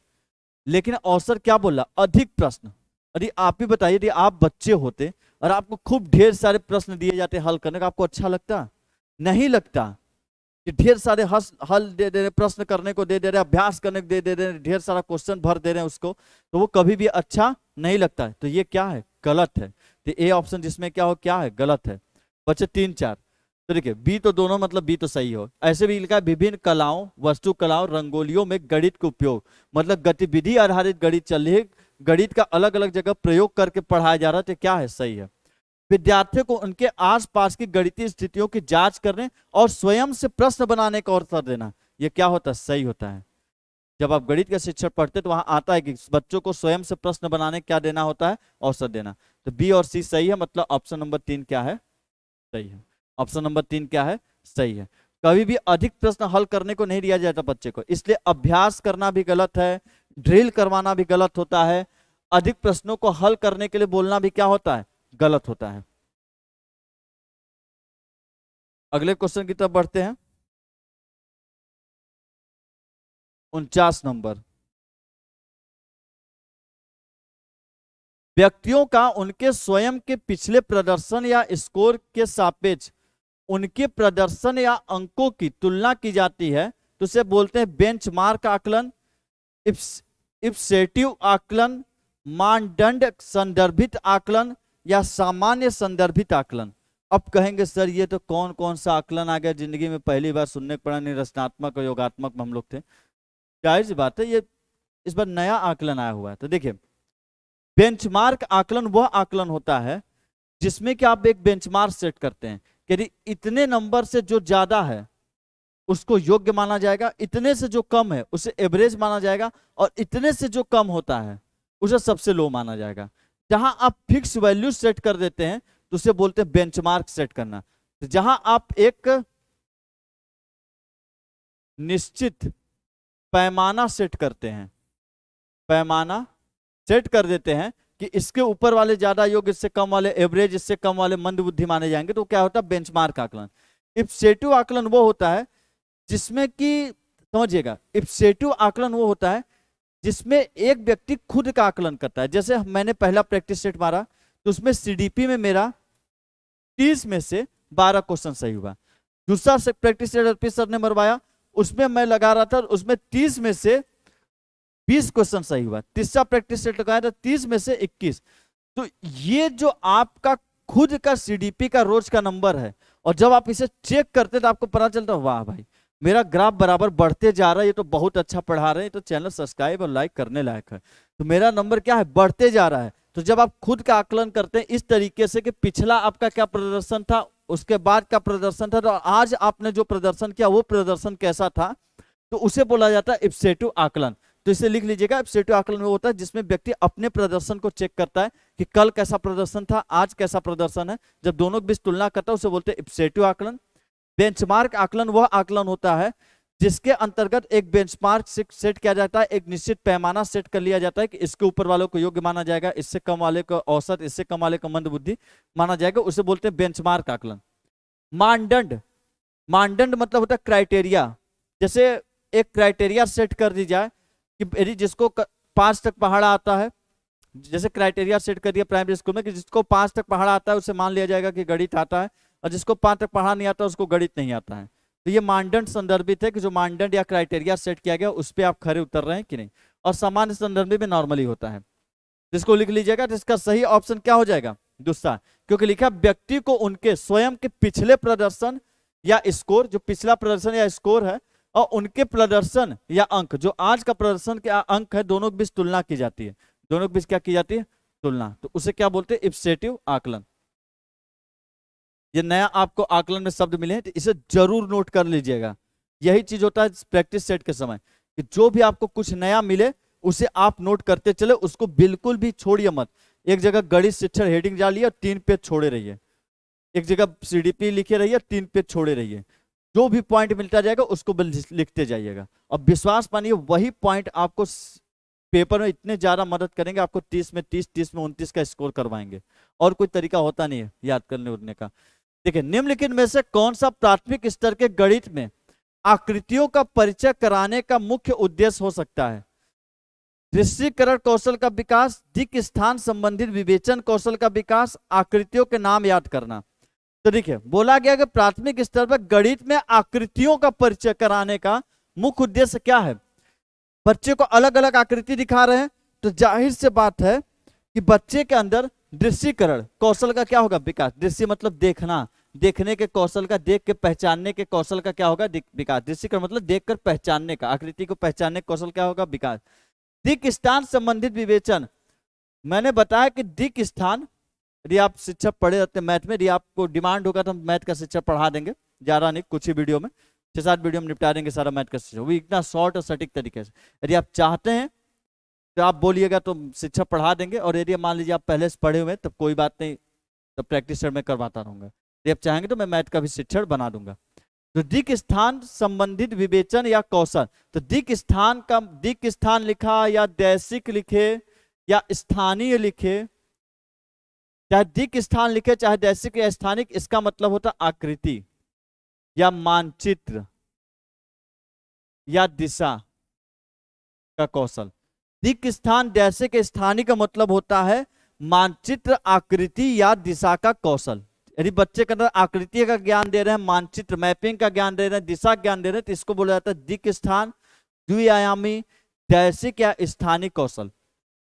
लेकिन अवसर क्या बोला, अधिक प्रश्न। यदि आप ही बताइए यदि आप बच्चे होते और आपको खूब ढेर सारे प्रश्न दिए जाते हल करने का, आपको अच्छा लगता, नहीं लगता। कि ढेर सारे हल दे दे रहे, प्रश्न करने को दे दे रहे, अभ्यास करने को दे रहे, ढेर सारा क्वेश्चन भर दे रहे हैं उसको, तो वो कभी भी अच्छा नहीं लगता है। तो ये क्या है, गलत है। तो ए ऑप्शन जिसमें क्या हो, क्या है, गलत है। बच्चे 3 4, तो देखिए बी तो दोनों, मतलब बी तो सही हो। ऐसे भी लिखा है विभिन्न कलाओं, वस्तु कलाओं, रंगोलियों में गणित का उपयोग, मतलब गतिविधि आधारित गणित चल रही है, गणित का अलग अलग जगह प्रयोग करके पढ़ाया जा रहा है, तो क्या है, सही है। विद्यार्थियों को उनके आसपास की गणितीय स्थितियों की जांच करने और स्वयं से प्रश्न बनाने का अवसर देना, यह क्या होता है, सही होता है। जब आप गणित का शिक्षण पढ़ते तो वहां आता है कि बच्चों को स्वयं से प्रश्न बनाने क्या देना होता है, अवसर देना। तो बी और सी सही है, मतलब ऑप्शन नंबर 3 क्या है, सही है। ऑप्शन नंबर 3 क्या है, सही है। कभी भी अधिक प्रश्न हल करने को नहीं दिया जाता बच्चे को, इसलिए अभ्यास करना भी गलत है, ड्रिल करवाना भी गलत होता है, अधिक प्रश्नों को हल करने के लिए बोलना भी क्या होता है, गलत होता है। अगले क्वेश्चन की तरफ बढ़ते हैं। 49 नंबर, व्यक्तियों का उनके स्वयं के पिछले प्रदर्शन या स्कोर के सापेक्ष उनके प्रदर्शन या अंकों की तुलना की जाती है, तो उसे बोलते हैं बेंचमार्क आकलन, इप्सेटिव आकलन, मानदंड संदर्भित आकलन या सामान्य संदर्भित आकलन। अब कहेंगे सर ये तो कौन कौन सा आकलन आ गया, जिंदगी में पहली बार सुनने को पड़ा, नहीं रचनात्मक और योगात्मक में हम लोग थे। जाहिर सी बात है ये इस बार नया आकलन आया हुआ है। तो देखिए बेंचमार्क आकलन वह आकलन होता है जिसमें कि आप एक बेंचमार्क सेट करते हैं, यदि इतने नंबर से जो ज्यादा है उसको योग्य माना जाएगा, इतने से जो कम है उसे एवरेज माना जाएगा, और इतने से जो कम होता है उसे सबसे लो माना जाएगा। जहां आप फिक्स वैल्यू सेट कर देते हैं तो उसे बोलते हैं बेंचमार्क सेट करना। तो जहां आप एक निश्चित पैमाना सेट करते हैं, पैमाना सेट कर देते हैं कि इसके ऊपर वाले ज्यादा योग्य, इससे कम वाले एवरेज, इससे कम वाले मंदबुद्धि माने जाएंगे, तो क्या होता है बेंचमार्क आकलन। इप्सेटिव आकलन वो होता है जिसमें कि, समझिएगा, इप्सेटिव आकलन वो होता है जिसमें एक व्यक्ति खुद का आकलन करता है। जैसे मैंने पहला प्रैक्टिस सेट मारा तो उसमें सीडीपी में मेरा 30 में से 12 क्वेश्चन सही हुआ। दूसरा प्रैक्टिस सेट अर्पित सर ने मरवाया, उसमें मैं लगा रहा था, उसमें 30 में से 20 क्वेश्चन सही हुआ। तीसरा प्रैक्टिस सेट लगाया था 30 में से 21। तो ये जो आपका खुद का सीडीपी का रोज का नंबर है, और जब आप इसे चेक करते तो आपको पता चलता वाह भाई मेरा ग्राफ बराबर बढ़ते जा रहा है, ये तो बहुत अच्छा पढ़ा रहे हैं, तो चैनल सब्सक्राइब और लाइक करने लायक है, तो मेरा नंबर क्या है बढ़ते जा रहा है। तो जब आप खुद का आकलन करते हैं इस तरीके से कि पिछला आपका क्या प्रदर्शन था, उसके बाद का प्रदर्शन था, तो आज आपने जो प्रदर्शन किया वो प्रदर्शन कैसा था, तो उसे बोला जाता है इप्सेटिव आकलन। तो इसे लिख लीजिएगा, इप्सेटिव आकलन वो होता है जिसमें व्यक्ति अपने प्रदर्शन को चेक करता है कि कल कैसा प्रदर्शन था, आज कैसा प्रदर्शन है, जब दोनों के बीच तुलना करता है उसे बोलते हैं इप्सेटिव आकलन। बेंचमार्क आकलन वह आकलन होता है जिसके अंतर्गत एक बेंचमार्क सेट किया जाता है, एक निश्चित पैमाना सेट कर लिया जाता है कि इसके ऊपर वालों को योग्य माना जाएगा, इससे कम वाले को औसत, इससे कम वाले को मंदबुद्धि माना जाएगा, उसे बोलते हैं बेंचमार्क आकलन। मानदंड, मानदंड मतलब होता है क्राइटेरिया। जैसे एक क्राइटेरिया सेट कर दी जाए कि यदि जिसको 5 तक पहाड़ा आता है, जैसे क्राइटेरिया सेट कर दिया प्राइमरी स्कूल में कि जिसको 5 तक पहाड़ा आता है उसे मान लिया जाएगा कि गणित आता है, और जिसको 5 तक पढ़ा नहीं आता उसको गणित नहीं आता है। तो ये मानदंड संदर्भित है कि जो मानदंड या क्राइटेरिया सेट किया गया उस पर आप खरे उतर रहे हैं कि नहीं, और सामान्य संदर्भ में नॉर्मली होता है। जिसको लिख लीजिएगा, जिसका सही ऑप्शन क्या हो जाएगा दूसरा, क्योंकि लिखा व्यक्ति को उनके स्वयं के पिछले प्रदर्शन या स्कोर, जो पिछला प्रदर्शन या स्कोर है, और उनके प्रदर्शन या अंक, जो आज का प्रदर्शन के अंक है, दोनों के बीच तुलना की जाती है, दोनों के बीच क्या की जाती है तुलना, तो उसे क्या बोलते हैं इप्सेटिव आकलन। ये नया आपको आकलन में शब्द मिले हैं तो इसे जरूर नोट कर लीजिएगा। यही चीज होता है प्रैक्टिस सेट के समय कि जो भी आपको कुछ नया मिले उसे आप नोट करते चले, उसको बिल्कुल भी छोड़िए मत। एक जगह गणित शिक्षण हेडिंग डालिए और 3 पेज छोड़े रहिए, एक जगह सीडीपी लिखे रहिए 3 पेज छोड़े रहिए, जो भी पॉइंट मिलता जाएगा उसको लिखते जाइएगा। और विश्वास मानिए वही पॉइंट आपको पेपर में इतने ज्यादा मदद करेंगे, आपको 30 में 30, 30 में 29 का स्कोर करवाएंगे, और कोई तरीका होता नहीं है याद करने उड़ने का। देखिए, निम्नलिखित में से कौन सा प्राथमिक स्तर के गणित में आकृतियों का परिचय कराने का मुख्य उद्देश्य हो सकता है? दृश्यीकरण कौशल का विकास, दिक् स्थान संबंधित विवेचन कौशल का विकास, आकृतियों के नाम याद करना। तो देखिए, बोला गया कि प्राथमिक स्तर पर गणित में आकृतियों का परिचय कराने का मुख्य उद्देश्य क्या है? बच्चे को अलग अलग आकृति दिखा रहे हैं, तो जाहिर से बात है कि बच्चे के अंदर दृश्यीकरण कौशल का क्या होगा विकास। दृश्य मतलब देखना, देखने के कौशल का, देख के पहचानने के कौशल का क्या होगा विकास। दृश्यीकरण मतलब देखकर पहचानने का, आकृति को पहचानने का कौशल क्या होगा विकास। दिक् स्थान संबंधित विवेचन, मैंने बताया कि दिक् स्थान, यदि आप शिक्षक पढ़े रहते मैथ में, यदि आपको डिमांड होगा तो हम मैथ का शिक्षक पढ़ा देंगे, ज्यादा नहीं, कुछ ही वीडियो में, 6-7 वीडियो में निपटा देंगे सारा मैथ का शिक्षक, वो इतना शॉर्ट और सटीक तरीके से। यदि आप चाहते हैं तो आप बोलिएगा तो शिक्षक पढ़ा देंगे, और यदि मान लीजिए आप पहले से पढ़े हुए तब कोई बात नहीं, तब प्रैक्टिस में करवाता रहूंगा। यदि आप चाहेंगे तो मैं मैथ का भी शिक्षक बना दूंगा। तो दिक् स्थान संबंधित विवेचन या कौशल, तो दिक् स्थान का, दिक् स्थान लिखा या दैशिक लिखे या स्थानीय लिखे, चाहे दिक् स्थान लिखे चाहे दैशिक या स्थानिक, इसका मतलब होता आकृति या मानचित्र या दिशा का कौशल। दिक् स्थान दैशिक स्थानीय का मतलब होता है मानचित्र, आकृति या दिशा का कौशल। यदि बच्चे के अंदर आकृति का ज्ञान दे रहे हैं, मानचित्र मैपिंग का ज्ञान दे रहे हैं, दिशा ज्ञान दे रहे हैं, तो इसको बोला जाता है दिक् स्थान, द्विआयामी, दैशिक या स्थानिक कौशल।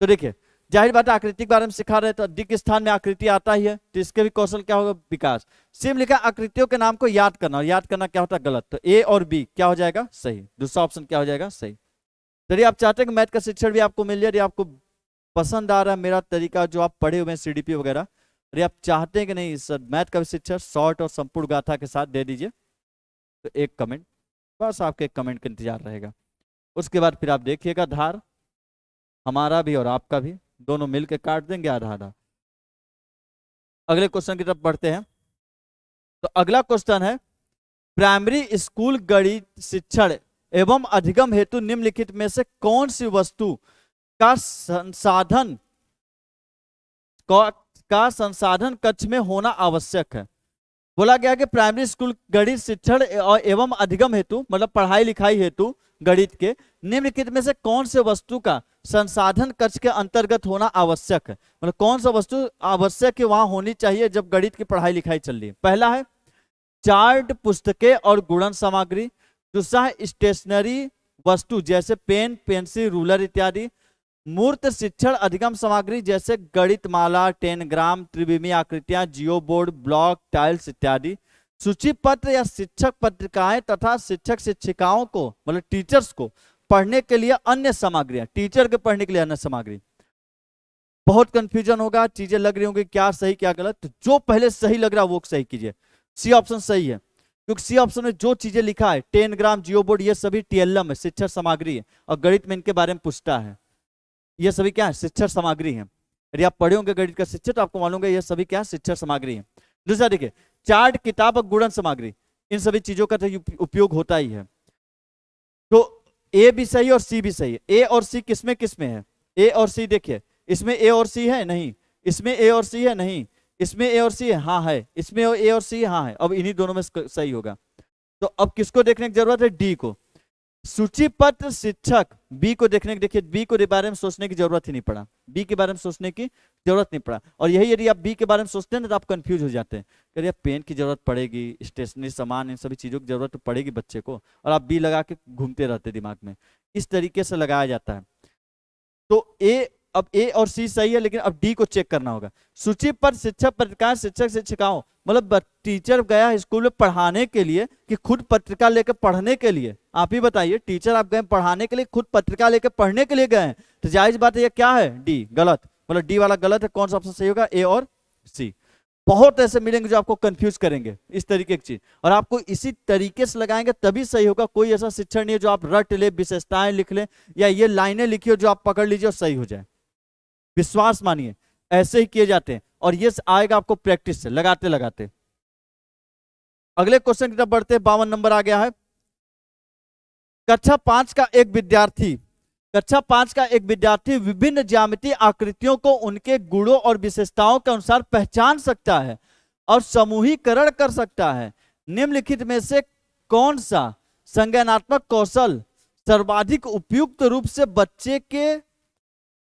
तो देखिए, जाहिर बात आकृति के बारे में सिखा रहे हैं तो दिक् स्थान में आकृति आता ही है, तो इसके भी कौशल क्या होगा विकास। सेम लिखा आकृतियों के नाम को याद करना, और याद करना क्या होता है गलत, तो ए और बी क्या हो जाएगा सही, दूसरा ऑप्शन क्या हो जाएगा सही। यदि आप चाहते हैं कि मैथ का शिक्षण भी आपको मिल जाए, यदि आपको पसंद आ रहा है मेरा तरीका जो आप पढ़े हुए हैं सीडीपी वगैरह, यदि आप चाहते हैं कि नहीं सर मैथ का शिक्षण शॉर्ट और संपूर्ण गाथा के साथ दे दीजिए, तो एक कमेंट, बस आपके एक कमेंट का इंतजार रहेगा। उसके बाद फिर आप देखिएगा धार हमारा भी और आपका भी दोनों मिलकर काट देंगे आधा आधा। अगले क्वेश्चन की तरफ बढ़ते हैं। तो अगला क्वेश्चन है, प्राइमरी स्कूल गणित शिक्षण एवं अधिगम हेतु निम्नलिखित में से कौन सी वस्तु का संसाधन का संसाधन कक्ष में होना आवश्यक है। बोला गया कि प्राइमरी स्कूल गणित शिक्षण एवं अधिगम हेतु, मतलब पढ़ाई लिखाई हेतु गणित के निम्नलिखित में से कौन से वस्तु का संसाधन कक्ष के अंतर्गत होना आवश्यक है, मतलब कौन सा वस्तु आवश्यक है वहां होनी चाहिए जब गणित की पढ़ाई लिखाई चल रही है। पहला है चार्ट, पुस्तकें और गुणन सामग्री। दूसरा है स्टेशनरी वस्तु जैसे पेन, पेंसिल, रूलर इत्यादि। मूर्त शिक्षण अधिगम सामग्री जैसे गणित माला, टेनग्राम, त्रिविमीय आकृतियां, जियो बोर्ड, ब्लॉक, टाइल्स इत्यादि। सूची पत्र या शिक्षक पत्रिकाएं तथा शिक्षक शिक्षिकाओं को, मतलब टीचर्स को पढ़ने के लिए अन्य सामग्रियां, टीचर के पढ़ने के लिए अन्य सामग्री। बहुत कंफ्यूजन होगा, चीजें लग रही होंगी क्या सही क्या गलत, तो जो पहले सही लग रहा है वो सही कीजिए। सी ऑप्शन सही है, क्योंकि सी ऑप्शन में जो चीजें लिखा है, टेनग्राम, जियो बोर्ड, ये सभी टीएलएम है, शिक्षण सामग्री है, और गणित में इनके बारे में पूछता है। ये सभी क्या है, शिक्षण सामग्री है। यदि आप पढ़े होंगे गणित का शिक्षण तो आपको मालूम है ये सभी क्या है, शिक्षण सामग्री है। दूसरा देखिए, चार्ट, किताब और गुणन सामग्री, इन सभी चीजों का तो उपयोग होता ही है। तो ए भी सही और सी भी सही है। ए और सी किसमें किसमें है, ए और सी देखिए, इसमें ए और सी है नहीं, इसमें ए और सी है नहीं, इसमें ए और सी है हाँ है, इसमें ए और सी हाँ है। अब इन्हीं दोनों में सही होगा। तो अब किसको देखने की जरूरत है, डी को। सूची पत्र शिक्षक, बी को देखने की, देखिए बी को बारे में सोचने की जरूरत ही नहीं पड़ा, बी के बारे में सोचने की जरूरत नहीं पड़ा। और यही यदि आप बी के बारे में सोचते हैं ना तो आप कंफ्यूज हो जाते हैं, अरे पेन की जरूरत पड़ेगी, स्टेशनरी सामान, इन सभी चीजों की जरूरत पड़ेगी बच्चे को, और आप बी लगा के घूमते रहते दिमाग में। इस तरीके से लगाया जाता है। तो ए, अब ए और सी सही है, लेकिन अब डी को चेक करना होगा। सूची पर शिक्षक पत्रिकाएं, शिक्षक शिक्षिकाओं, मतलब टीचर गया स्कूल में पढ़ाने के लिए कि खुद पत्रिका लेकर पढ़ने के लिए, आप ही बताइए, टीचर आप गए पढ़ाने के लिए, खुद पत्रिका लेकर पढ़ने के लिए गए हैं, तो जायज बात है ये क्या है, डी गलत, मतलब डी वाला गलत है। कौन सा ऑप्शन सही होगा, ए और सी। बहुत ऐसे मिलेंगे जो आपको कंफ्यूज करेंगे इस तरीके की चीज, और आपको इसी तरीके से लगाएंगे तभी सही होगा। कोई ऐसा शिक्षण नहीं है जो आप रट ले, विशेषताएं लिख ले, या ये लाइनें लिखिए जो आप पकड़ लीजिए और सही हो जाए। विश्वास मानिए, ऐसे ही किए जाते हैं, और ये आएगा आपको प्रैक्टिस से, लगाते लगाते। अगले क्वेश्चन की तरफ बढ़ते हैं। 52 नंबर आ गया है। कक्षा 5 का एक विद्यार्थी, कक्षा 5 का एक विद्यार्थी विभिन्न ज्यामितीय आकृतियों को उनके गुणों और विशेषताओं के अनुसार पहचान सकता है और समूहीकरण कर सकता है। निम्नलिखित में से कौन सा संज्ञानात्मक कौशल सर्वाधिक उपयुक्त रूप से बच्चे के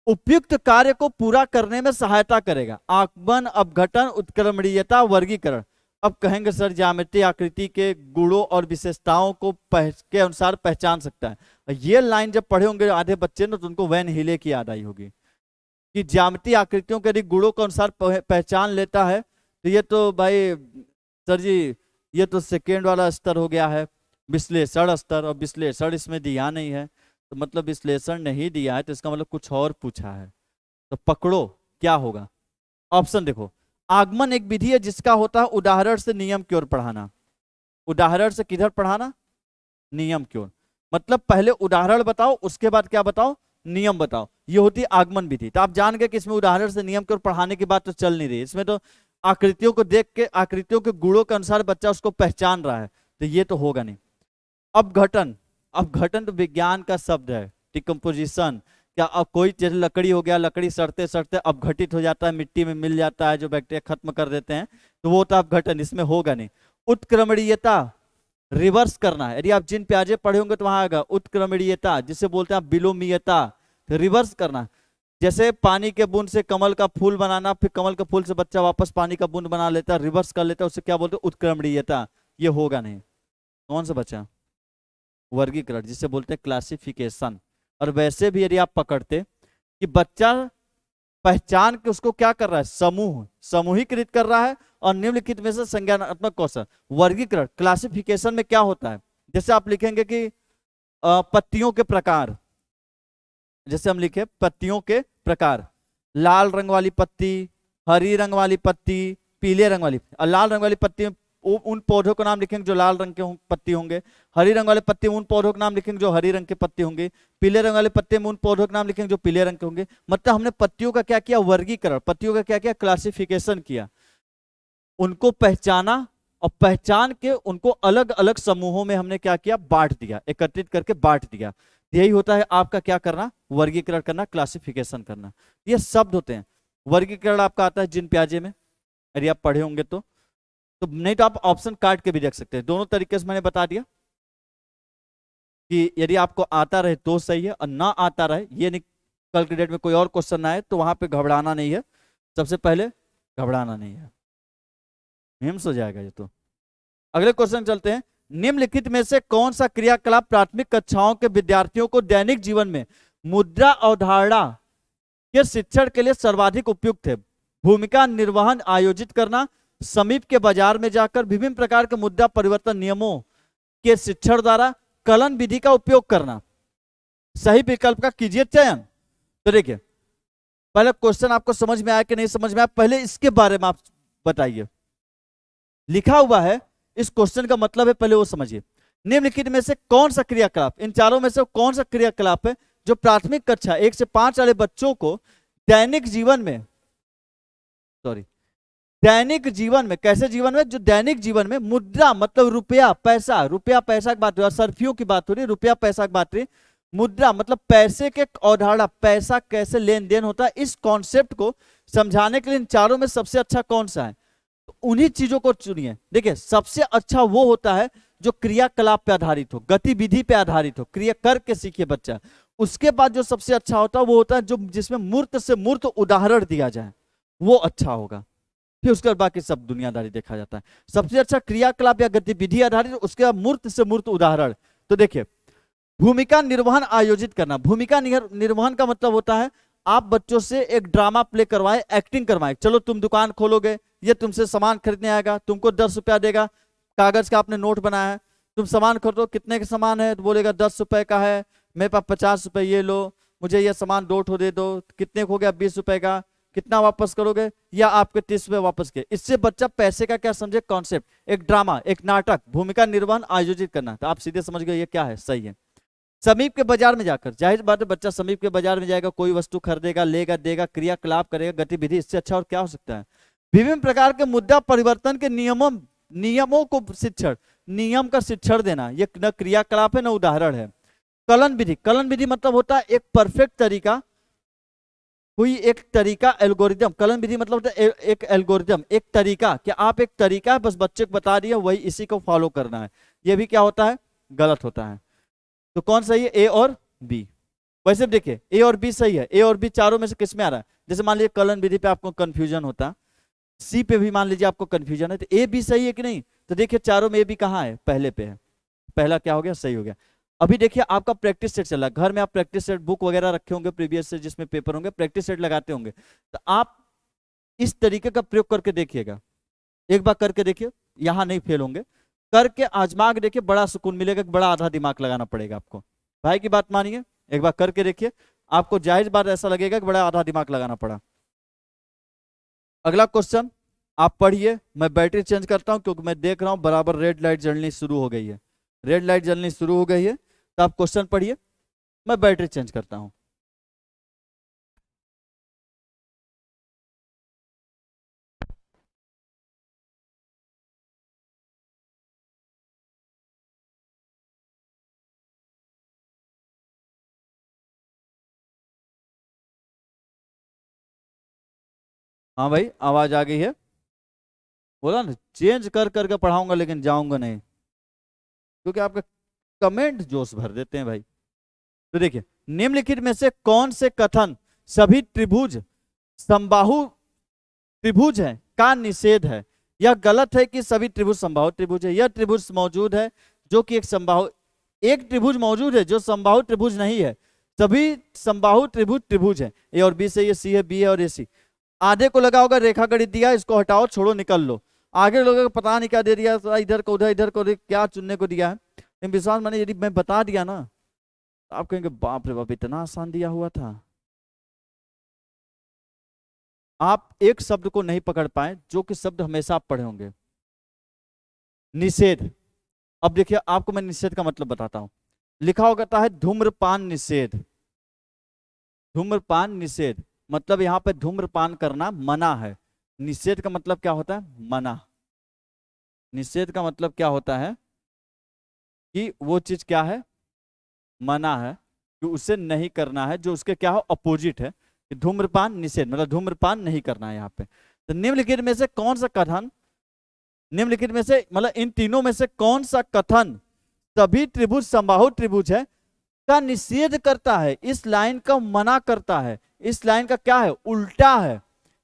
उपयुक्त कार्य को पूरा करने में सहायता करेगा? आगमन, अपघटन, उत्क्रमणीयता, वर्गीकरण। अब कहेंगे सर ज्यामितीय आकृति के गुणों और विशेषताओं को के अनुसार पहचान सकता है। ये लाइन जब पढ़े होंगे आधे बच्चे ने तो उनको वैन हिले की याद आई होगी कि ज्यामितीय आकृतियों के यदि गुणों के अनुसार पहचान लेता है तो ये तो भाई सर जी ये तो सेकेंड वाला स्तर हो गया है, विश्लेषण स्तर, और विश्लेषण इसमें दिया नहीं है, तो मतलब विश्लेषण नहीं दिया है तो इसका मतलब कुछ और पूछा है। तो पकड़ो क्या होगा। ऑप्शन देखो, आगमन एक विधि है जिसका होता है उदाहरण से नियम की ओर पढ़ाना। उदाहरण से किधर पढ़ाना, नियम की ओर। मतलब पहले उदाहरण बताओ, उसके बाद क्या बताओ, नियम बताओ, ये होती है आगमन विधि। तो आप जान गए कि इसमें उदाहरण से नियम की ओर पढ़ाने की बात तो चल नहीं रही, इसमें तो आकृतियों को देख के, आकृतियों के गुणों के अनुसार बच्चा उसको पहचान रहा है, तो ये तो होगा नहीं। अपघटन, अपघटन तो विज्ञान का शब्द है, डिकम्पोजिशन। क्या अब कोई जैसे लकड़ी हो गया, लकड़ी सड़ते सड़ते अपघटित हो जाता है, मिट्टी में मिल जाता है, जो बैक्टीरिया खत्म कर देते हैं, तो वो तो अपघटन, इसमें होगा नहीं। उत्क्रमणीयता, रिवर्स करना है। यदि आप जिन प्याजे पढ़े होंगे तो वहां आएगा उत्क्रमणीयता, जिसे बोलते हैं बिलोमीयता, तो रिवर्स करना। जैसे पानी के बूंद से कमल का फूल बनाना, फिर कमल के फूल से बच्चा वापस पानी का बूंद बना लेता है, रिवर्स कर लेता है, उसे क्या बोलते हैं, उत्क्रमणीयता। ये होगा नहीं। कौन सा बच्चा, वर्गीकरण, जिसे बोलते हैं क्लासिफिकेशन। और वैसे भी यदि आप पकड़ते कि बच्चा पहचान के उसको क्या कर रहा है, समूह, समूहीकृत कर रहा है, और निम्नलिखित में से संज्ञानात्मक कौशल। वर्गीकरण, क्लासिफिकेशन में क्या होता है, जैसे आप लिखेंगे कि पत्तियों के प्रकार, जैसे हम लिखे पत्तियों के प्रकार, लाल रंग वाली पत्ती, हरी रंग वाली पत्ती, पीले रंग वाली। लाल रंग वाली पत्ती उन पौधों का नाम लिखेंगे जो लाल रंग के पत्ती होंगे, हरी रंग वाले पत्ते में उन पौधों का नाम लिखेंगे जो हरी रंग के पत्ते होंगे, पीले रंग वाले पत्ते में उन पौधों का नाम लिखेंगे जो पीले रंग के होंगे। मतलब हमने पत्तियों का क्या किया, वर्गीकरण, पत्तियों का क्या किया, क्लासिफिकेशन किया, उनको पहचाना, और पहचान के उनको अलग अलग समूहों में हमने क्या किया, बांट दिया, एकत्रित करके बांट दिया। यही होता है आपका क्या करना, वर्गीकरण करना, क्लासिफिकेशन करना। ये शब्द होते हैं। वर्गीकरण आपका आता है जिन प्याजे में, यदि आप पढ़े होंगे तो नहीं तो आप ऑप्शन काट के भी देख सकते हैं। दोनों तरीके से मैंने बता दिया कि यदि आपको आता रहे तो सही है, और ना आता रहे, ये नहीं कल के डेट में कोई और क्वेश्चन ना आए तो वहां पे घबराना नहीं है। सबसे पहले घबराना नहीं है, हिम्स हो जाएगा ये तो। अगले क्वेश्चन चलते हैं। निम्नलिखित में से कौन सा क्रियाकलाप प्राथमिक कक्षाओं के विद्यार्थियों को दैनिक जीवन में मुद्रा अवधारणा के शिक्षण के लिए सर्वाधिक उपयुक्त है? भूमिका निर्वहन आयोजित करना, समीप के बाजार में जाकर विभिन्न प्रकार के मुद्रा परिवर्तन नियमों के शिक्षण द्वारा कलन विधि का उपयोग करना। सही विकल्प का कीजिए चयन। तो देखिए, पहले क्वेश्चन आपको समझ में आया कि नहीं समझ में आया, पहले इसके बारे में आप बताइए। लिखा हुआ है, इस क्वेश्चन का मतलब है, पहले वो समझिए। निम्नलिखित में से कौन सा क्रियाकलाप, इन चारों में से कौन सा क्रियाकलाप है जो प्राथमिक कक्षा 1 से 5 वाले बच्चों को दैनिक जीवन में, दैनिक जीवन में, कैसे जीवन में, जो दैनिक जीवन में मुद्रा मतलब रुपया पैसा, रुपया पैसा की बात हो रही है, सर्फियों की बात हो रही है, रुपया पैसा की बात हो रही है, मुद्रा मतलब पैसे के अवधारणा, पैसा कैसे लेन देन होता है, इस कॉन्सेप्ट को समझाने के लिए इन चारों में सबसे अच्छा कौन सा है, तो उन्हीं चीजों को चुनिए। देखिए, सबसे अच्छा वो होता है जो क्रियाकलाप पे आधारित हो, गतिविधि पे आधारित हो, क्रिया करके सीखे बच्चा। उसके बाद जो सबसे अच्छा होता है वो होता है जो जिसमें मूर्त से मूर्त उदाहरण दिया जाए, वो अच्छा होगा। फिर उसके बाद बाकी सब दुनियादारी देखा जाता है। सबसे अच्छा क्रियाकलाप या गतिविधि आधारित, उसके बाद मूर्त से मूर्त उदाहरण। तो देखिए, भूमिका निर्वहन आयोजित करना। भूमिका निर्वहन का मतलब होता है आप बच्चों से एक ड्रामा प्ले करवाए, एक्टिंग करवाए। चलो तुम दुकान खोलोगे, ये तुमसे सामान खरीदने आएगा, तुमको 10 रुपया देगा, कागज का आपने नोट बनाया है, तुम सामान खरीदो, कितने का सामान है, तो बोलेगा 10 रुपए का है, मेरे पास 50 रुपए, ये लो, मुझे ये सामान दो ठो दे दो, कितने हो गया, 20 रुपए का, कितना वापस करोगे, या आपके 30 रुपए वापस किए। इससे बच्चा पैसे का क्या समझे, कॉन्सेप्ट, एक ड्रामा, एक नाटक, भूमिका निर्वहन आयोजित करना। तो आप सीधे समझ गए ये क्या है, सही है। समीप के बाजार में जाकर, जाहिर बात है बच्चा समीप के बाजार में जाएगा, कोई वस्तु खरीदेगा, लेगा, देगा, क्रियाकलाप करेगा, गतिविधि, इससे अच्छा और क्या हो सकता है। विभिन्न प्रकार के मुद्रा परिवर्तन के नियमों को शिक्षण, नियम का शिक्षण देना, ये न क्रियाकलाप है न उदाहरण है। कलन विधि, कलन विधि मतलब होता है एक परफेक्ट तरीका, कोई एक तरीका, एल्गोरिदम। कलन विधि मतलब होता है एक एल्गोरिदम, एक तरीका, कि आप एक तरीका बस बच्चे को बता दिया, वही इसी को फॉलो करना है। ये भी क्या होता है, गलत होता है। तो कौन सही है, ए और बी। वैसे देखिए, ए और बी सही है। ए और बी चारों में से किस में आ रहा है, जैसे मान लीजिए कलन विधि पे आपको कंफ्यूजन होता, सी पे भी मान लीजिए आपको कंफ्यूजन है, तो ए बी सही है कि नहीं। तो देखिए चारों में ए बी कहाँ है, पहले पे है, पहला क्या हो गया, सही हो गया। अभी देखिए आपका प्रैक्टिस सेट चल रहा है, घर में आप प्रैक्टिस सेट बुक वगैरह रखे होंगे प्रीवियस से, जिसमें पेपर होंगे, प्रैक्टिस सेट लगाते होंगे। तो आप इस तरीके का प्रयोग करके देखिएगा, एक बार करके देखिए, यहां नहीं फेल होंगे, करके आजमा के देखिए, बड़ा सुकून मिलेगा, बड़ा आधा दिमाग लगाना पड़ेगा आपको। भाई की बात मानिए, एक बार करके देखिए, आपको जायज बात ऐसा लगेगा कि बड़ा आधा दिमाग लगाना पड़ा। अगला क्वेश्चन आप पढ़िए, मैं बैटरी चेंज करता हूं क्योंकि मैं देख रहा हूं बराबर रेड लाइट जलनी शुरू हो गई है, रेड लाइट जलनी शुरू हो गई है। तो आप क्वेश्चन पढ़िए, मैं बैटरी चेंज करता हूं। हाँ भाई, आवाज आ गई है, बोला ना चेंज कर करके पढ़ाऊंगा, लेकिन जाऊंगा नहीं, क्योंकि आपका कमेंट जोश भर देते हैं भाई। तो देखिए, निम्नलिखित में से कौन से कथन सभी त्रिभुज समबाहु त्रिभुज है का निषेध है। यह गलत है कि सभी त्रिभुज समबाहु त्रिभुज है। यह त्रिभुज मौजूद है जो कि एक त्रिभुज मौजूद है जो समबाहु त्रिभुज नहीं है। सभी समबाहु त्रिभुज त्रिभुज है। ए और बी से, ये सी है, बी है और ये सी। आधे को लगा होगा रेखा गणित दिया, इसको हटाओ, छोड़ो, निकल लो। आगे लोगों को पता नहीं क्या दे दिया, इधर को उधर, इधर को क्या चुनने को दिया है। लेकिन विश्वास माने, यदि मैं बता दिया ना, तो आप कहेंगे बाप रे बाप, इतना आसान दिया हुआ था। आप एक शब्द को नहीं पकड़ पाए, जो कि शब्द हमेशा आप पढ़े होंगे, निषेध। अब देखिए आपको मैं निषेध का मतलब बताता हूं। लिखा होता है धूम्रपान निषेध, धूम्रपान निषेध, मतलब यहां पे धूम्रपान करना मना है। निषेध का मतलब क्या होता है, मना। निषेध का मतलब क्या होता है कि वो चीज क्या है, मना है। कि उसे नहीं करना है, जो उसके क्या हो अपोजिट है, कि धूम्रपान निषेध, मतलब धूम्रपान नहीं करना है यहाँ पे। तो निम्नलिखित में से कौन सा कथन, निम्नलिखित में से मतलब इन तीनों में से कौन सा कथन सभी त्रिभुज समबाहु त्रिभुज है का निषेध करता है, इस लाइन का मना करता है, इस लाइन का क्या है उल्टा है।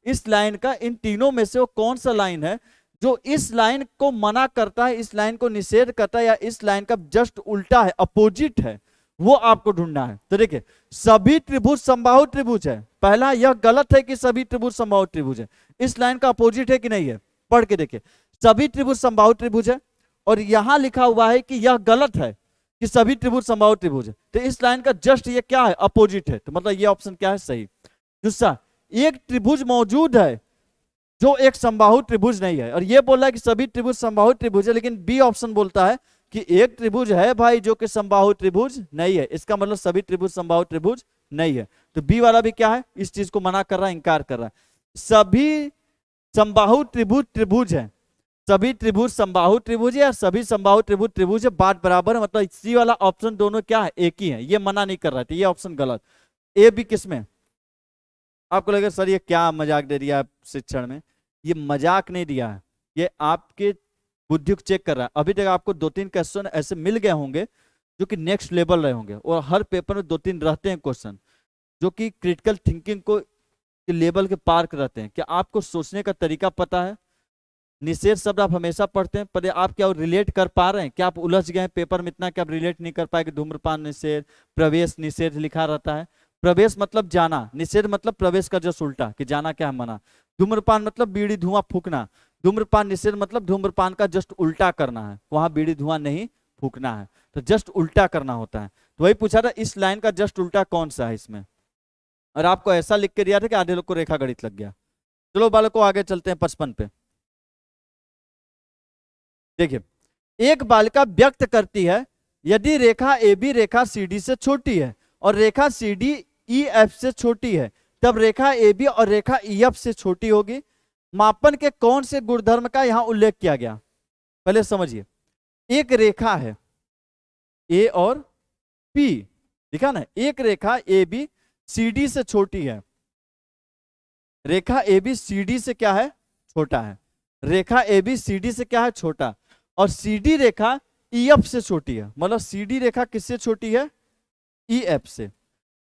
इस लाइन का इन तीनों में से वो कौन सा लाइन है जो इस लाइन को मना करता है, इस लाइन को निषेध करता है, या इस लाइन का जस्ट उल्टा है, अपोजिट है, वो आपको ढूंढना है। तो देखिए सभी त्रिभुज समबाहु त्रिभुज है, पहला यह गलत है कि सभी त्रिभुज समबाहु त्रिभुज है, इस लाइन का अपोजिट है कि नहीं है, पढ़ के देखिए सभी त्रिभुज समबाहु त्रिभुज है, और यहां लिखा हुआ है कि यह गलत है कि सभी त्रिभुज समबाहु त्रिभुज है, तो इस लाइन का जस्ट ये क्या है अपोजिट है, तो मतलब ये ऑप्शन क्या है सही। दूसरा, एक त्रिभुज मौजूद है जो एक समबाहु त्रिभुज नहीं है, और ये बोल रहा है कि सभी त्रिभुज समबाहु त्रिभुज है, लेकिन बी ऑप्शन बोलता है कि एक त्रिभुज है भाई जो कि समबाहु त्रिभुज नहीं है, इसका मतलब सभी त्रिभुज समबाहु त्रिभुज नहीं है। तो बी वाला भी क्या है, इस चीज को मना कर रहा है, इंकार कर रहा है। सभी समबाहु त्रिभुज त्रिभुज है, सभी त्रिभुज समबाहु त्रिभुज है या सभी समबाहु त्रिभुज त्रिभुज है, बात बराबर है, मतलब सी वाला ऑप्शन दोनों क्या है एक ही है, ये मना नहीं कर रहा है, ये ऑप्शन गलत। ए बी किसमें, आपको लगेगा सर ये क्या मजाक दे दिया शिक्षण में, ये मजाक नहीं दिया है, ये आपके बुद्धि को चेक कर रहा है। अभी तक आपको 2-3 क्वेश्चन ऐसे मिल गए होंगे जो कि नेक्स्ट लेवल रहे होंगे, और हर पेपर में 2-3 रहते हैं क्वेश्चन जो कि क्रिटिकल थिंकिंग को लेवल के पार रहते हैं। क्या आपको सोचने का तरीका पता है, निषेध शब्द आप हमेशा पढ़ते हैं, पर आप क्या रिलेट कर पा रहे हैं, क्या आप उलझ गए हैं पेपर में इतना कि आप रिलेट नहीं कर पाए कि धूम्रपान निषेध, प्रवेश निषेध लिखा रहता है। प्रवेश मतलब जाना, निषेध मतलब प्रवेश का जस्ट उल्टा कि जाना क्या है मना। धूम्रपान मतलब बीड़ी धुआं फूकना, धूम्रपान निषेध मतलब धूम्रपान का जस्ट उल्टा करना है, वहां बीड़ी धुआं नहीं फूकना है, तो जस्ट उल्टा करना होता है। तो वही पूछा था इस लाइन का जस्ट उल्टा कौन सा है इसमें, और आपको ऐसा लिख के दिया था कि आधे लोग को रेखा गणित लग गया। चलो बालकों आगे चलते हैं 55 पे। देखिए एक बालिका व्यक्त करती है यदि रेखा A B Rekha C D से छोटी है और रेखा सी डी ई एफ से छोटी है, तब रेखा ए बी और रेखा ई एफ से छोटी होगी। मापन के कौन से गुणधर्म का यहां उल्लेख किया गया, पहले समझिए। एक रेखा है ए और पी, दिखा ना, एक रेखा ए बी सी डी से छोटी है, रेखा ए बी सी डी से क्या है छोटा है, रेखा ए बी सी डी से क्या है छोटा, और सी डी रेखा ई एफ से छोटी है, मतलब सी डी रेखा किससे छोटी है ई एफ से,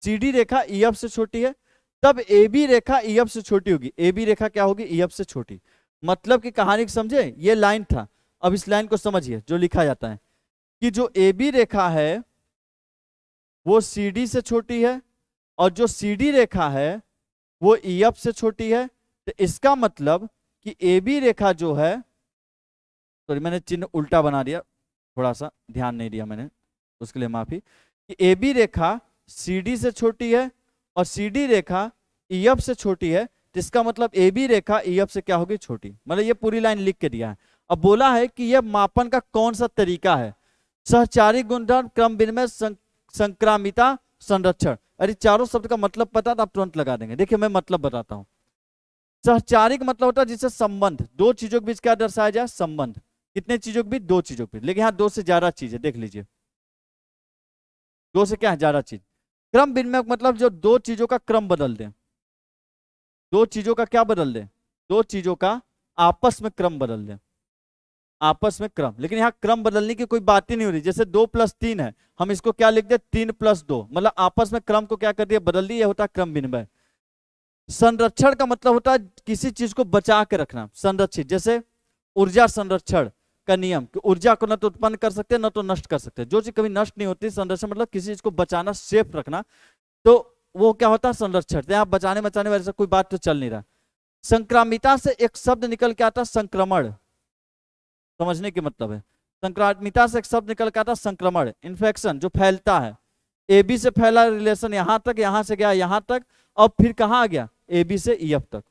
सी डी रेखा ई एफ से छोटी है, तब A B Rekha E F से छोटी होगी, ए बी रेखा क्या होगी ई एफ से छोटी। मतलब कि कहानी को समझे, ये लाइन था, अब इस लाइन को समझिए जो लिखा जाता है कि जो ए बी रेखा है वो सी डी से छोटी है और जो सी डी रेखा है वो ई एफ से छोटी है। तो इसका मतलब कि ए बी रेखा जो है, सॉरी मैंने चिन्ह उल्टा बना दिया, थोड़ा सा ध्यान नहीं दिया मैंने, उसके लिए माफी, कि A B Rekha C D से छोटी है और सी डी रेखा ई एफ से छोटी है, तो इसका मतलब A B Rekha E F से क्या होगी छोटी, मतलब ये पूरी लाइन लिख के दिया है। अब बोला है कि यह मापन का कौन सा तरीका है, सहचारी गुणधर्म, क्रम विनिमय, संक्रामिता, संरक्षण। अरे चारों शब्द का मतलब पता तो आप तुरंत लगा देंगे। देखिए मैं मतलब बताता हूं। सहचारिक मतलब होता है जिससे संबंध, दो चीजों के बीच क्या दर्शाया जाए संबंध, कितने चीजों के बीच दो चीजों के बीच, लेकिन यहाँ दो से ज्यादा चीज है, देख लीजिए दो से क्या है ज्यादा चीज। क्रम विनिमय मतलब जो दो चीजों का क्रम बदल दे, दो चीजों का क्या बदल दे, दो चीजों का आपस में क्रम बदल दे, आपस में क्रम। लेकिन यहाँ क्रम बदलने की कोई बात ही नहीं हो रही, जैसे 2 + 3 है, हम इसको क्या लिख दे 3 + 2, मतलब आपस में क्रम को क्या कर दिया बदल दिया, होता है क्रम विनिमय। संरक्षण का मतलब होता है किसी चीज को बचा के रखना, संरक्षित, जैसे ऊर्जा संरक्षण का नियम कि ऊर्जा को न तो उत्पन्न कर सकते न तो नष्ट कर सकते, जो चीज कभी नष्ट नहीं होती, संरक्षण मतलब किसी चीज को बचाना, सेफ रखना, तो वो क्या होता है संरक्षण। तो यहाँ बचाने बचाने वाले से कोई बात तो चल नहीं रहा। संक्रामिता से एक शब्द निकल के आता संक्रमण, समझने की मतलब है, संक्रामिता से एक शब्द निकल के आता संक्रमण, इन्फेक्शन जो फैलता है। ए बी से फैला रिलेशन यहां तक, यहां से गया यहां तक, अब फिर कहां आ गया ए बी से ई एफ तक।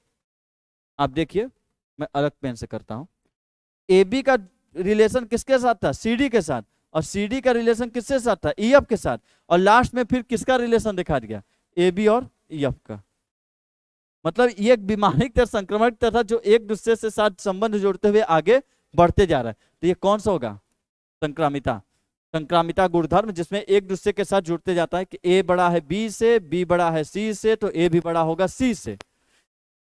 आप देखिए मैं अलग पेन से करता हूं, ए बी का रिलेशन किसके साथ था सी डी के साथ, और सी डी का रिलेशन किसके साथ था ई एफ के साथ, और लास्ट में फिर किसका रिलेशन दिखा दिया ए बी और ई एफ का। मतलब ये एक बीमारी तरह संक्रमण की तरह जो एक दूसरे से साथ संबंध जोड़ते हुए आगे बढ़ते जा रहा है। तो ये कौन सा होगा संक्रामिता, संक्रामिता गुणधर्म, जिसमें एक दूसरे के साथ जुड़ते जाता है कि ए बड़ा है बी से, बी बड़ा है सी से, तो ए भी बड़ा होगा सी से।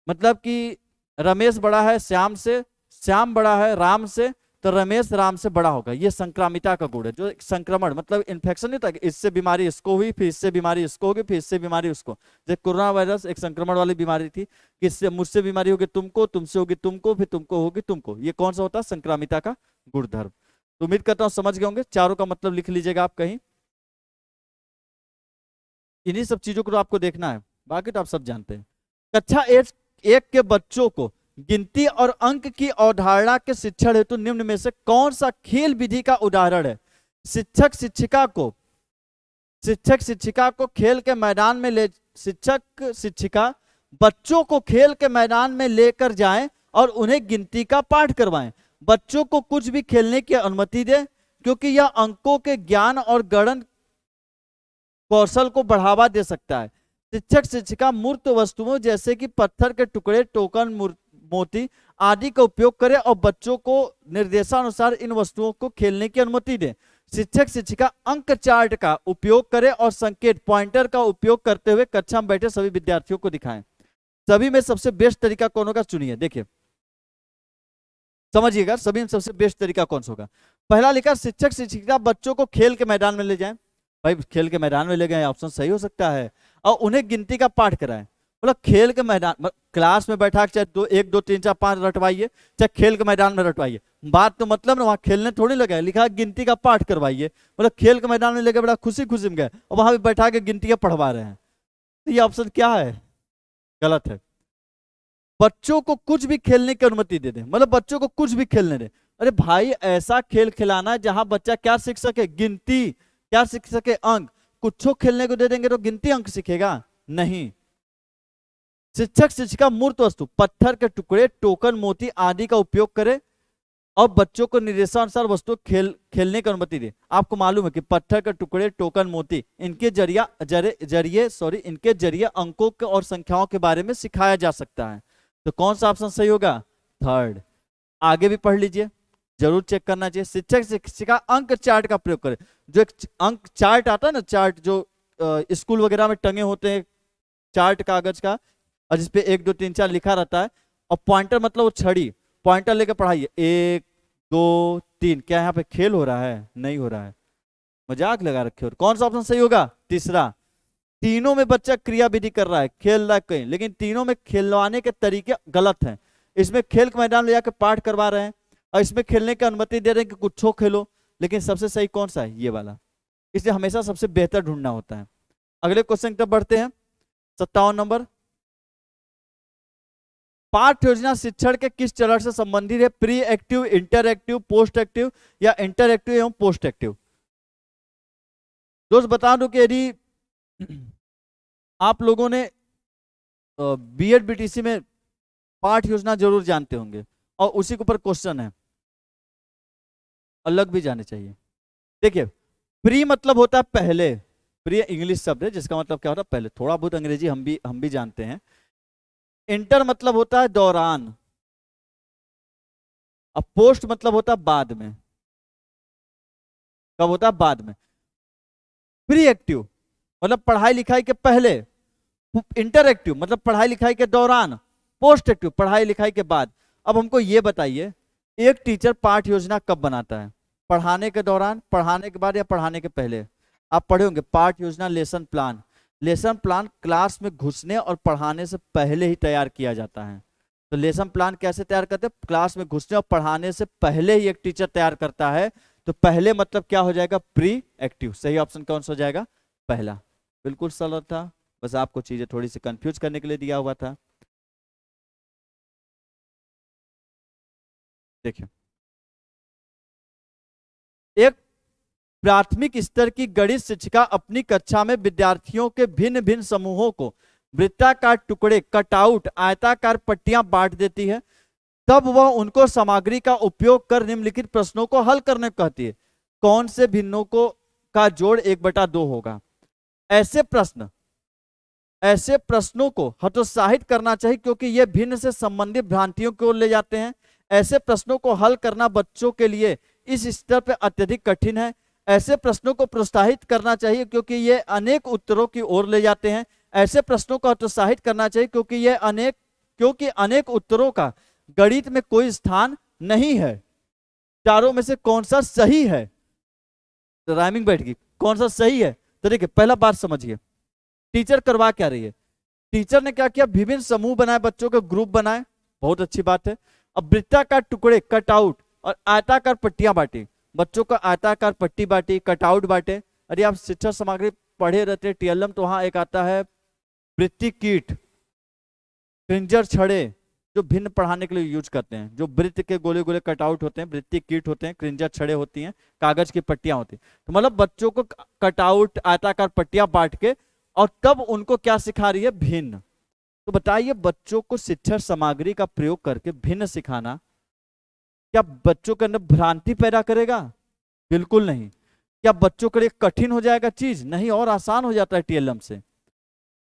मतलब कि रमेश बड़ा है श्याम से, श्याम बड़ा है राम से, तो रमेश राम से बड़ा होगा। ये संक्रामिता का गुण है, जो संक्रमण मतलब इन्फेक्शन नहीं था कि इससे बीमारी इसको हुई, फिर इससे बीमारी इसको होगी, फिर इससे बीमारी उसको। जैसे कोरोना वायरस एक संक्रमण वाली बीमारी थी कि इससे मुझसे बीमारी होगी तुमको, तुमसे होगी तुमको, फिर तुमको होगी तुमको। ये कौन सा होता है? संक्रामिता का गुणधर्म। तो उम्मीद करता हूं समझ गए होंगे। चारों का मतलब लिख लीजिएगा आप कहीं। इन्हीं सब चीजों को तो आपको देखना है, बाकी तो आप सब जानते हैं। कक्षा एक के बच्चों को गिनती और अंक की अवधारणा के शिक्षण हेतु निम्न में से कौन सा खेल विधि का उदाहरण है? शिक्षक शिक्षिका को खेल के मैदान में ले, शिक्षक शिक्षिका बच्चों को खेल के मैदान में लेकर जाएं और उन्हें गिनती का पाठ करवाएं। बच्चों को कुछ भी खेलने की अनुमति दें, क्योंकि यह अंकों के ज्ञान और गणन कौशल को बढ़ावा दे सकता है। शिक्षक शिक्षिका मूर्त वस्तुओं जैसे कि पत्थर के टुकड़े, टोकन, मोती आदि का उपयोग करें और बच्चों को निर्देशानुसार इन वस्तुओं को खेलने की अनुमति दें। शिक्षक शिक्षिका अंक चार्ट का उपयोग करें और संकेत पॉइंटर का उपयोग करते हुए कक्षा में बैठे सभी विद्यार्थियों को दिखाएं। सभी में सबसे बेस्ट तरीका कौन होगा? चुनिए। देखिए समझिएगा, सभी में सबसे बेस्ट तरीका कौन सा होगा? पहला लिखा शिक्षक शिक्षिका बच्चों को खेल के मैदान में ले जाएं। भाई खेल के मैदान में ले गए, ऑप्शन सही हो सकता है। और उन्हें गिनती का पाठ कराएं। मतलब खेल के मैदान, क्लास में बैठा चाहे 2 1 2 3 4 5 रटवाइए, चाहे खेल के मैदान में रटवाइए, बात तो मतलब ना वहां खेलने थोड़ी लगे, लिखा गिनती का पाठ करवाइए। मतलब खेल के मैदान में लेके बड़ा खुशी खुशी में गए और वहां भी बैठा के गिनतियां पढ़वा रहे हैं, तो ये ऑप्शन क्या है? गलत है। बच्चों को कुछ भी खेलने की अनुमति दे दें, मतलब बच्चों को कुछ भी खेलने दें। अरे भाई ऐसा खेल खिलाना जहां बच्चा क्या सीख सके? गिनती। क्या सीख सके? अंक। कुछ खेलने को दे देंगे तो गिनती अंक सीखेगा? नहीं। शिक्षक शिक्षिका मूर्त वस्तु पत्थर के टुकड़े, टोकन, मोती आदि का उपयोग करे और बच्चों को निर्देशानुसार वस्तु खेलने की अनुमति दे। आपको मालूम है कि पत्थर के टुकड़े, टोकन, मोती इनके जरिए अंकों के और संख्याओं के बारे में सिखाया जा सकता है। तो कौन सा ऑप्शन सही होगा? थर्ड। आगे भी पढ़ लीजिए, जरूर चेक करना चाहिए। शिक्षक शिक्षिका अंक चार्ट का प्रयोग करें। जो एक अंक चार्ट आता है ना, चार्ट जो स्कूल वगैरह में टंगे होते हैं, चार्ट कागज का, और जिसपे 1 2 3 4 लिखा रहता है, और पॉइंटर मतलब वो छड़ी, पॉइंटर लेकर पढ़ाइए 1 2 3। क्या यहाँ पे खेल हो रहा है? नहीं हो रहा है, मजाक लगा रखे हो। कौन सा ऑप्शन सही होगा? तीसरा। तीनों में बच्चा क्रिया विधि कर रहा है, खेल रहा है कहीं, लेकिन तीनों में खिलवाने के तरीके गलत हैं। इसमें खेल के मैदान ले जाकर पाठ करवा रहे हैं और इसमें खेलने की अनुमति दे रहे हैं कि कुछ खेलो, लेकिन सबसे सही कौन सा है? ये वाला। इसलिए हमेशा सबसे बेहतर ढूंढना होता है। अगले क्वेश्चन की तरफ बढ़ते हैं। 57 नंबर। पाठ्य योजना शिक्षण के किस चरण से संबंधित है? Pre active, interactive, post active या इंटरएक्टिव एवं पोस्ट एक्टिव? दोस्त बता दूं कि यदि आप लोगों ने बीएड बीटीसी में पाठ योजना जरूर जानते होंगे और उसी के ऊपर क्वेश्चन है, अलग भी जाने चाहिए। देखिए प्री मतलब होता है पहले, प्री इंग्लिश शब्द है जिसका मतलब क्या होता है? पहले। थोड़ा बहुत अंग्रेजी हम भी जानते हैं। इंटर मतलब होता है दौरान, अब पोस्ट मतलब होता है बाद में। कब होता है? बाद में। प्री एक्टिव मतलब पढ़ाई लिखाई के पहले, इंटरएक्टिव मतलब पढ़ाई लिखाई के दौरान, पोस्ट एक्टिव पढ़ाई लिखाई के बाद। अब हमको ये बताइए, एक टीचर पाठ योजना कब बनाता है? पढ़ाने के दौरान, पढ़ाने के बाद, या पढ़ाने के पहले? आप पढ़े होंगे पाठ योजना, lesson plan. Lesson plan class में घुसने और पढ़ाने से पहले ही तैयार किया जाता है। तो लेसन प्लान कैसे तैयार करते हैं? क्लास में घुसने और पढ़ाने से पहले ही एक टीचर तैयार करता है। तो पहले मतलब क्या हो जाएगा? Pre active. सही ऑप्शन कौन सा हो जाएगा? पहला। बिल्कुल सरल था, बस आपको चीजें थोड़ी सी कंफ्यूज करने के लिए दिया हुआ था। देखिए एक प्राथमिक स्तर की गणित शिक्षिका अपनी कक्षा में विद्यार्थियों के भिन्न भिन्न समूहों को वृत्ताकार टुकड़े, कटआउट, आयताकार पट्टियां बांट देती है। तब वह उनको सामग्री का उपयोग कर निम्नलिखित प्रश्नों को हल करने को कहती है। कौन से भिन्नों को का जोड़ 1/2 होगा? ऐसे प्रश्नों को हतोत्साहित करना चाहिए क्योंकि ये भिन्न से संबंधित भ्रांतियों की ओर ले जाते हैं। ऐसे प्रश्नों को हल करना बच्चों के लिए इस स्तर पर अत्यधिक कठिन है। ऐसे प्रश्नों को प्रोत्साहित करना चाहिए क्योंकि ये अनेक उत्तरों की ओर ले जाते हैं। ऐसे प्रश्नों को प्रोत्साहित करना चाहिए क्योंकि अनेक उत्तरों का गणित में कोई स्थान नहीं है। चारों में से कौन सा सही है? तो राइमिंग बैठ गई, कौन सा सही है? तो देखिए पहला बात समझिए, टीचर करवा क्या रही है। टीचर ने क्या किया, विभिन्न समूह बनाए, बच्चों के ग्रुप बनाए, बहुत अच्छी बात है। अब वृत्ताकार टुकड़े कट आउट और आयताकार पट्टियां बांटी, बच्चों को आयताकार पट्टी बांटी, कटआउट बांटे। अरे आप शिक्षा सामग्री पढ़े रहते टीएलएम, तो वहां एक आता है वृत्ति कीट, फ्रिंजर छड़े, जो भिन्न पढ़ाने के लिए यूज करते हैं, जो वृत्त के गोले गोले कटआउट होते हैं, वृत्ति कीट होते हैं, क्रिंजर छड़े होती हैं, कागज की पट्टियां होती हैं। तो मतलब बच्चों को कटआउट आयताकार पट्टियां बांट के और तब उनको क्या सिखा रही है, भिन्न। तो बताइए बच्चों को शिक्षण सामग्री का प्रयोग करके भिन्न सिखाना क्या बच्चों के अंदर भ्रांति पैदा करेगा? बिल्कुल नहीं। क्या बच्चों के लिए कठिन हो जाएगा चीज? नहीं, और आसान हो जाता है टीएलएम से।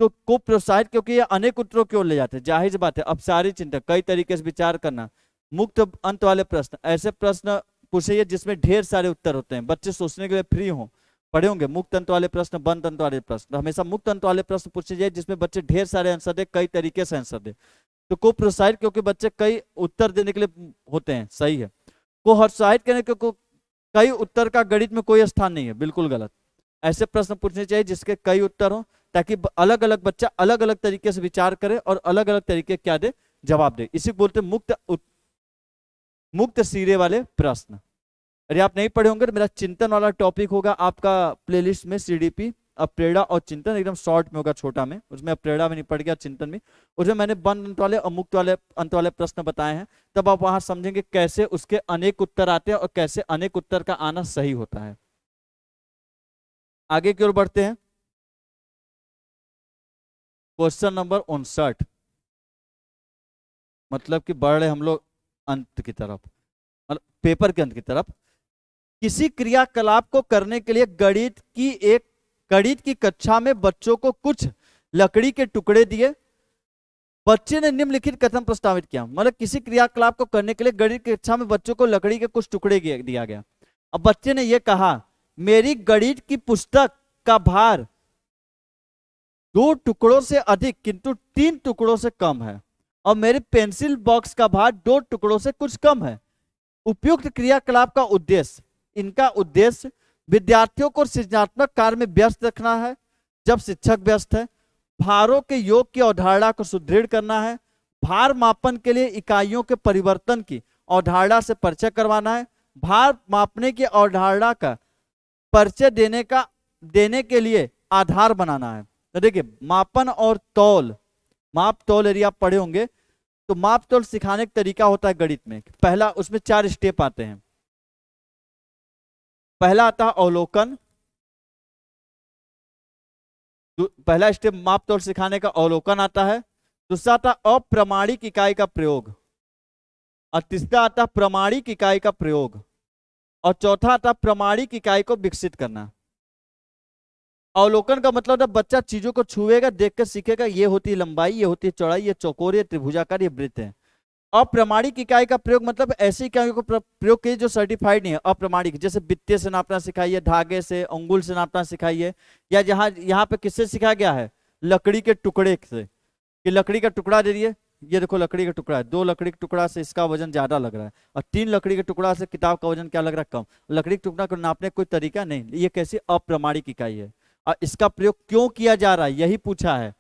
तो को प्रोत्साहित, क्योंकि ये अनेक उत्तरों की ओर ले जाते हैं, जाहिर बात है। अब सारी चिंता, कई तरीके से विचार करना, मुक्त अंत वाले प्रश्न, ऐसे प्रश्न पूछिए जिसमें ढेर सारे उत्तर होते हैं, बच्चे सोचने के लिए फ्री हों। पढ़े होंगे मुक्त अंत वाले प्रश्न, बंद अंत वाले प्रश्न, तो हमेशा मुक्त अंत वाले प्रश्न पूछे जाए जिसमें बच्चे ढेर सारे आंसर दे, कई तरीके से आंसर दे। तो को प्रोत्साहित, क्योंकि बच्चे कई उत्तर देने के लिए होते हैं, सही है। को हर्षोत्साहित करने, क्योंकि कई उत्तर का गणित में कोई स्थान नहीं है, बिल्कुल गलत। ऐसे प्रश्न पूछने चाहिए जिसके कई उत्तर हो, ताकि अलग अलग बच्चा अलग अलग तरीके से विचार करे और अलग अलग तरीके क्या दे, जवाब दे। इसी को बोलते मुक्त सिरे वाले प्रश्न। अरे आप नहीं पढ़े होंगे तो मेरा चिंतन वाला टॉपिक होगा आपका प्लेलिस्ट में, सीडीपी अप्रेड़ा और चिंतन, एकदम शॉर्ट में होगा, छोटा में। उसमें अप्रेड़ा में नहीं पड़ गया, चिंतन में। उसमें मैंने बंद अंत वाले और मुक्त वाले अंत वाले प्रश्न बताए हैं। तब आप वहां समझेंगे कैसे उसके अनेक उत्तर आते हैं और कैसे अनेक उत्तर का आना सही होता है। आगे की ओर बढ़ते हैं। क्वेश्चन नंबर 59, मतलब कि बढ़ रहे हम लोग अंत की तरफ, मतलब पेपर के अंत की तरफ। किसी क्रियाकलाप को करने के लिए गणित की कक्षा में बच्चों को कुछ लकड़ी के टुकड़े दिए। बच्चे ने निम्नलिखित कथन प्रस्तावित किया, मतलब किसी क्रियाकलाप को करने के लिए गणित की कक्षा में बच्चों को लकड़ी के कुछ टुकड़े दिया गया। अब बच्चे ने यह कहा, मेरी गणित की पुस्तक का भार 2 टुकड़ों से अधिक किंतु 3 टुकड़ों से कम है, और मेरे पेंसिल बॉक्स का भार 2 टुकड़ों से कुछ कम है। उपयुक्त क्रियाकलाप का उद्देश्य, इनका उद्देश्य विद्यार्थियों को सृजनात्मक कार्य में व्यस्त रखना है जब शिक्षक व्यस्त है, भारों के योग की अवधारणा को सुदृढ़ करना है, भार मापन के लिए इकाइयों के परिवर्तन की अवधारणा से परिचय करवाना है, भार मापने की अवधारणा का परिचय देने के लिए आधार बनाना है। तो देखिए मापन और तौल, माप तौल यदि आप पढ़े होंगे तो माप तौल सिखाने का तरीका होता है गणित में। पहला, उसमें 4 स्टेप आते हैं। पहला आता है अवलोकन, पहला स्टेप माप तौल सिखाने का अवलोकन आता है। दूसरा आता है अप्रमाणिक इकाई का प्रयोग, और तीसरा आता है प्रमाणिक इकाई का प्रयोग, और चौथा आता है प्रमाणिक इकाई को विकसित करना। अवलोकन का मतलब बच्चा चीजों को छुएगा, देखकर सीखेगा, ये होती है लंबाई, ये होती है चौड़ाई, ये चौकोर, ये त्रिभुजाकार, ये वृत्त है। अप्रमाणिक इकाई का प्रयोग मतलब ऐसी इकाइयों को प्रयोग कीजिए जो सर्टिफाइड नहीं है, अप्रमाणिक, जैसे बित्ते से नापना सिखाइए, धागे से, अंगुल से नापना सिखाइए, या जहां यहाँ पे किससे सिखाया गया है, लकड़ी के टुकड़े से, कि लकड़ी का टुकड़ा दे दिए, ये देखो लकड़ी का टुकड़ा है, 2 लकड़ी के टुकड़ा से इसका वजन ज्यादा लग रहा है, और 3 लकड़ी के टुकड़ा से किताब का वजन क्या लग रहा है, कम। लकड़ी के टुकड़ा को नापने का कोई तरीका नहीं, ये कैसी अप्रमाणिक इकाई है, और इसका प्रयोग क्यों किया जा रहा है, यही पूछा है।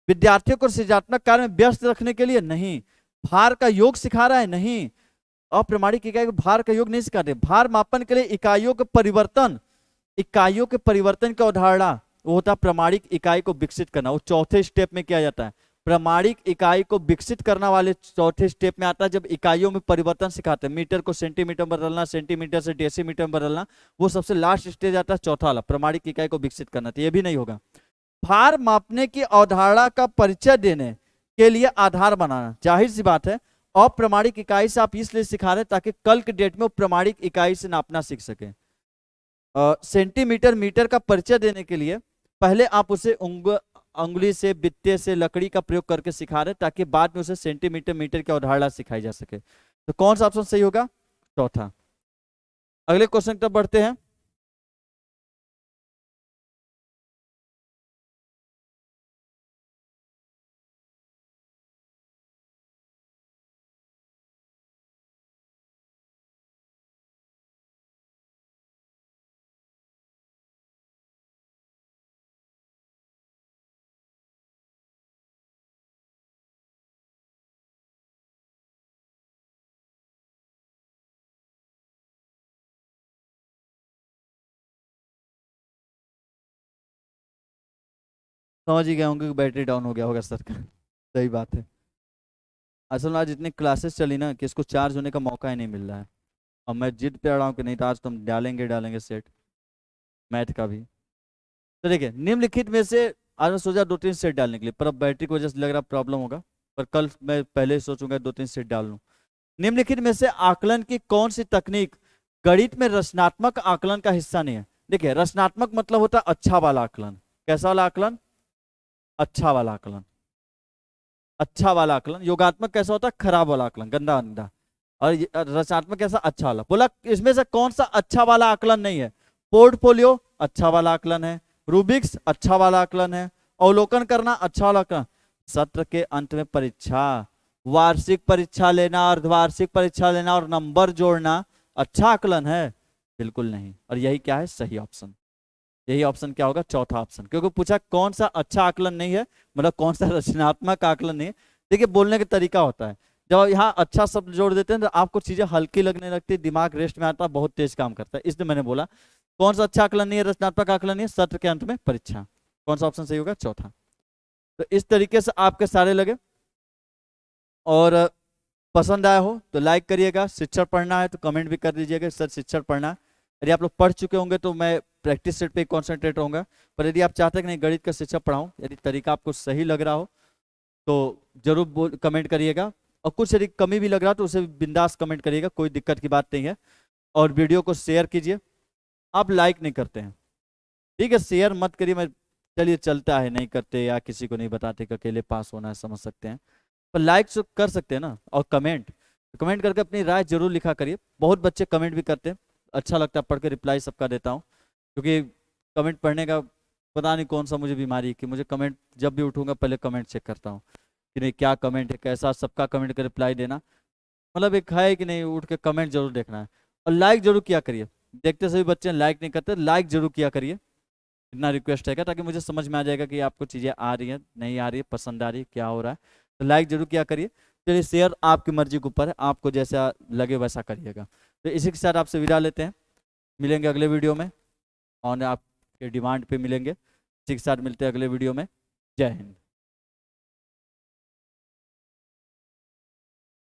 विद्यार्थियों को सृजनात्मक कार्य में व्यस्त रखने के लिए नहीं, भार का योग सिखा रहा है, नहीं, अप्रमाणिक इकाई को भार का योग नहीं सिखाते। भार मापन के लिए इकाइयों के परिवर्तन की अवधारणा, वो होता है प्रमाणिक इकाई को विकसित करना, वो चौथे स्टेप में किया जाता है। प्रमाणिक इकाई को विकसित करना वाले चौथे स्टेप में आता है जब इकाइयों में परिवर्तन सिखाते हैं, मीटर को सेंटीमीटर बदलना, सेंटीमीटर से डेसीमीटर बदलना, वो सबसे लास्ट स्टेज आता है चौथा वाला, प्रमाणिक इकाई को विकसित करना। तो ये भी नहीं होगा। भार मापने की अवधारणा का परिचय देने के लिए आधार बनाना, जाहिर सी बात है अप्रमाणिक इकाई से आप इसलिए सिखा रहे हैं ताकि कल के डेट में वो प्रमाणिक इकाई से नापना सीख सके। सेंटीमीटर मीटर का परिचय देने के लिए पहले आप उसे उंगली से, बित्ते से, लकड़ी का प्रयोग करके सिखा रहे ताकि बाद में उसे सेंटीमीटर मीटर की अवधारणा सिखाई जा सके। तो कौन सा ऑप्शन सही होगा, चौथा। अगले क्वेश्चन की तरफ बढ़ते हैं। समझ ही गए होंगे कि बैटरी डाउन हो गया होगा सर का। सही बात है। असल में आज इतनी क्लासेस चली ना कि इसको चार्ज होने का मौका ही नहीं मिल रहा है। अब मैं जिद पे अड़ा हूँ कि नहीं तो आज तो हम डालेंगे डालेंगे सेट, मैथ का भी। तो देखिए निम्नलिखित में से आज मैं सोचा 2-3 सेट डालने के लिए, पर अब बैटरी की वजह से लग रहा प्रॉब्लम होगा, पर कल मैं पहले ही सोचूंगा 2-3 सेट डाल लूँ। निम्नलिखित में से आकलन की कौन सी तकनीक गणित में रचनात्मक आकलन का हिस्सा नहीं है? देखिए रचनात्मक मतलब होता है अच्छा वाला आकलन। कैसा वाला आकलन? अच्छा वाला आकलन। अच्छा वाला आकलन। योगात्मक कैसा होता है? खराब वाला आकलन, गंदा गंदा। और रचनात्मक कैसा? अच्छा वाला। बोला इसमें से कौन सा अच्छा वाला आकलन नहीं है? पोर्टफोलियो अच्छा वाला आकलन है, रूबिक्स अच्छा वाला आकलन है, अवलोकन करना अच्छा वाला आकलन। सत्र के अंत में परीक्षा, वार्षिक परीक्षा लेना, अर्धवार्षिक परीक्षा लेना और नंबर जोड़ना अच्छा आकलन है? बिल्कुल नहीं। और यही क्या है? सही ऑप्शन। यही ऑप्शन क्या होगा? चौथा ऑप्शन। क्योंकि पूछा कौन सा अच्छा आकलन नहीं है, मतलब कौन सा रचनात्मक आकलन नहीं है। देखिए बोलने का तरीका होता है, जब यहाँ अच्छा शब्द जोड़ देते हैं तो आपको चीजें हल्की लगने लगती है, दिमाग रेस्ट में आता है, बहुत तेज काम करता है। इसलिए मैंने बोला कौन सा अच्छा आकलन नहीं है, रचनात्मक आकलन नहीं है, सत्र के अंत में परीक्षा। कौन सा ऑप्शन सही होगा? चौथा। तो इस तरीके से आपके सारे लगे। और पसंद आया हो तो लाइक करिएगा, शिक्षण पढ़ना है तो कमेंट भी कर दीजिएगा सर शिक्षण पढ़ना है। यदि आप लोग पढ़ चुके होंगे तो मैं प्रैक्टिस सेट पे कॉन्सेंट्रेट रहूंगा। पर यदि आप चाहते हैं कि नहीं गणित का शिक्षण पढ़ाऊं, यदि तरीका आपको सही लग रहा हो तो जरूर कमेंट करिएगा। और कुछ यदि कमी भी लग रहा तो उसे बिंदास कमेंट करिएगा, कोई दिक्कत की बात नहीं है। और वीडियो को शेयर कीजिए। आप लाइक नहीं करते हैं, ठीक है, शेयर मत करिए। मैं चलिए चलता है, नहीं करते या किसी को नहीं बताते कि अकेले पास होना है, समझ सकते हैं। पर लाइक तो कर सकते हैं ना। और कमेंट, कमेंट करके अपनी राय जरूर लिखा करिए। बहुत बच्चे कमेंट भी करते हैं, अच्छा लगता है पढ़ के, रिप्लाई सबका देता हूँ। क्योंकि कमेंट पढ़ने का पता नहीं कौन सा मुझे बीमारी है कि मुझे कमेंट जब भी उठूंगा पहले कमेंट चेक करता हूँ कि नहीं क्या कमेंट है, कैसा, सबका कमेंट का रिप्लाई देना। मतलब एक है कि नहीं, उठ के कमेंट जरूर देखना है। और लाइक जरूर किया करिए। देखते सभी बच्चे लाइक नहीं करते, लाइक जरूर किया करिए, इतना रिक्वेस्ट है, ताकि मुझे समझ में आ जाएगा कि आपको चीज़ें आ रही हैं नहीं आ रही है, पसंद आ रही है, क्या हो रहा है। तो लाइक जरूर किया करिए। चलिए शेयर आपकी मर्जी के ऊपर है, आपको जैसा लगे वैसा करिएगा। तो इसी के साथ आपसे विदा लेते हैं, मिलेंगे अगले वीडियो में और आपके डिमांड पे मिलेंगे। इसी के साथ मिलते हैं अगले वीडियो में। जय हिंद।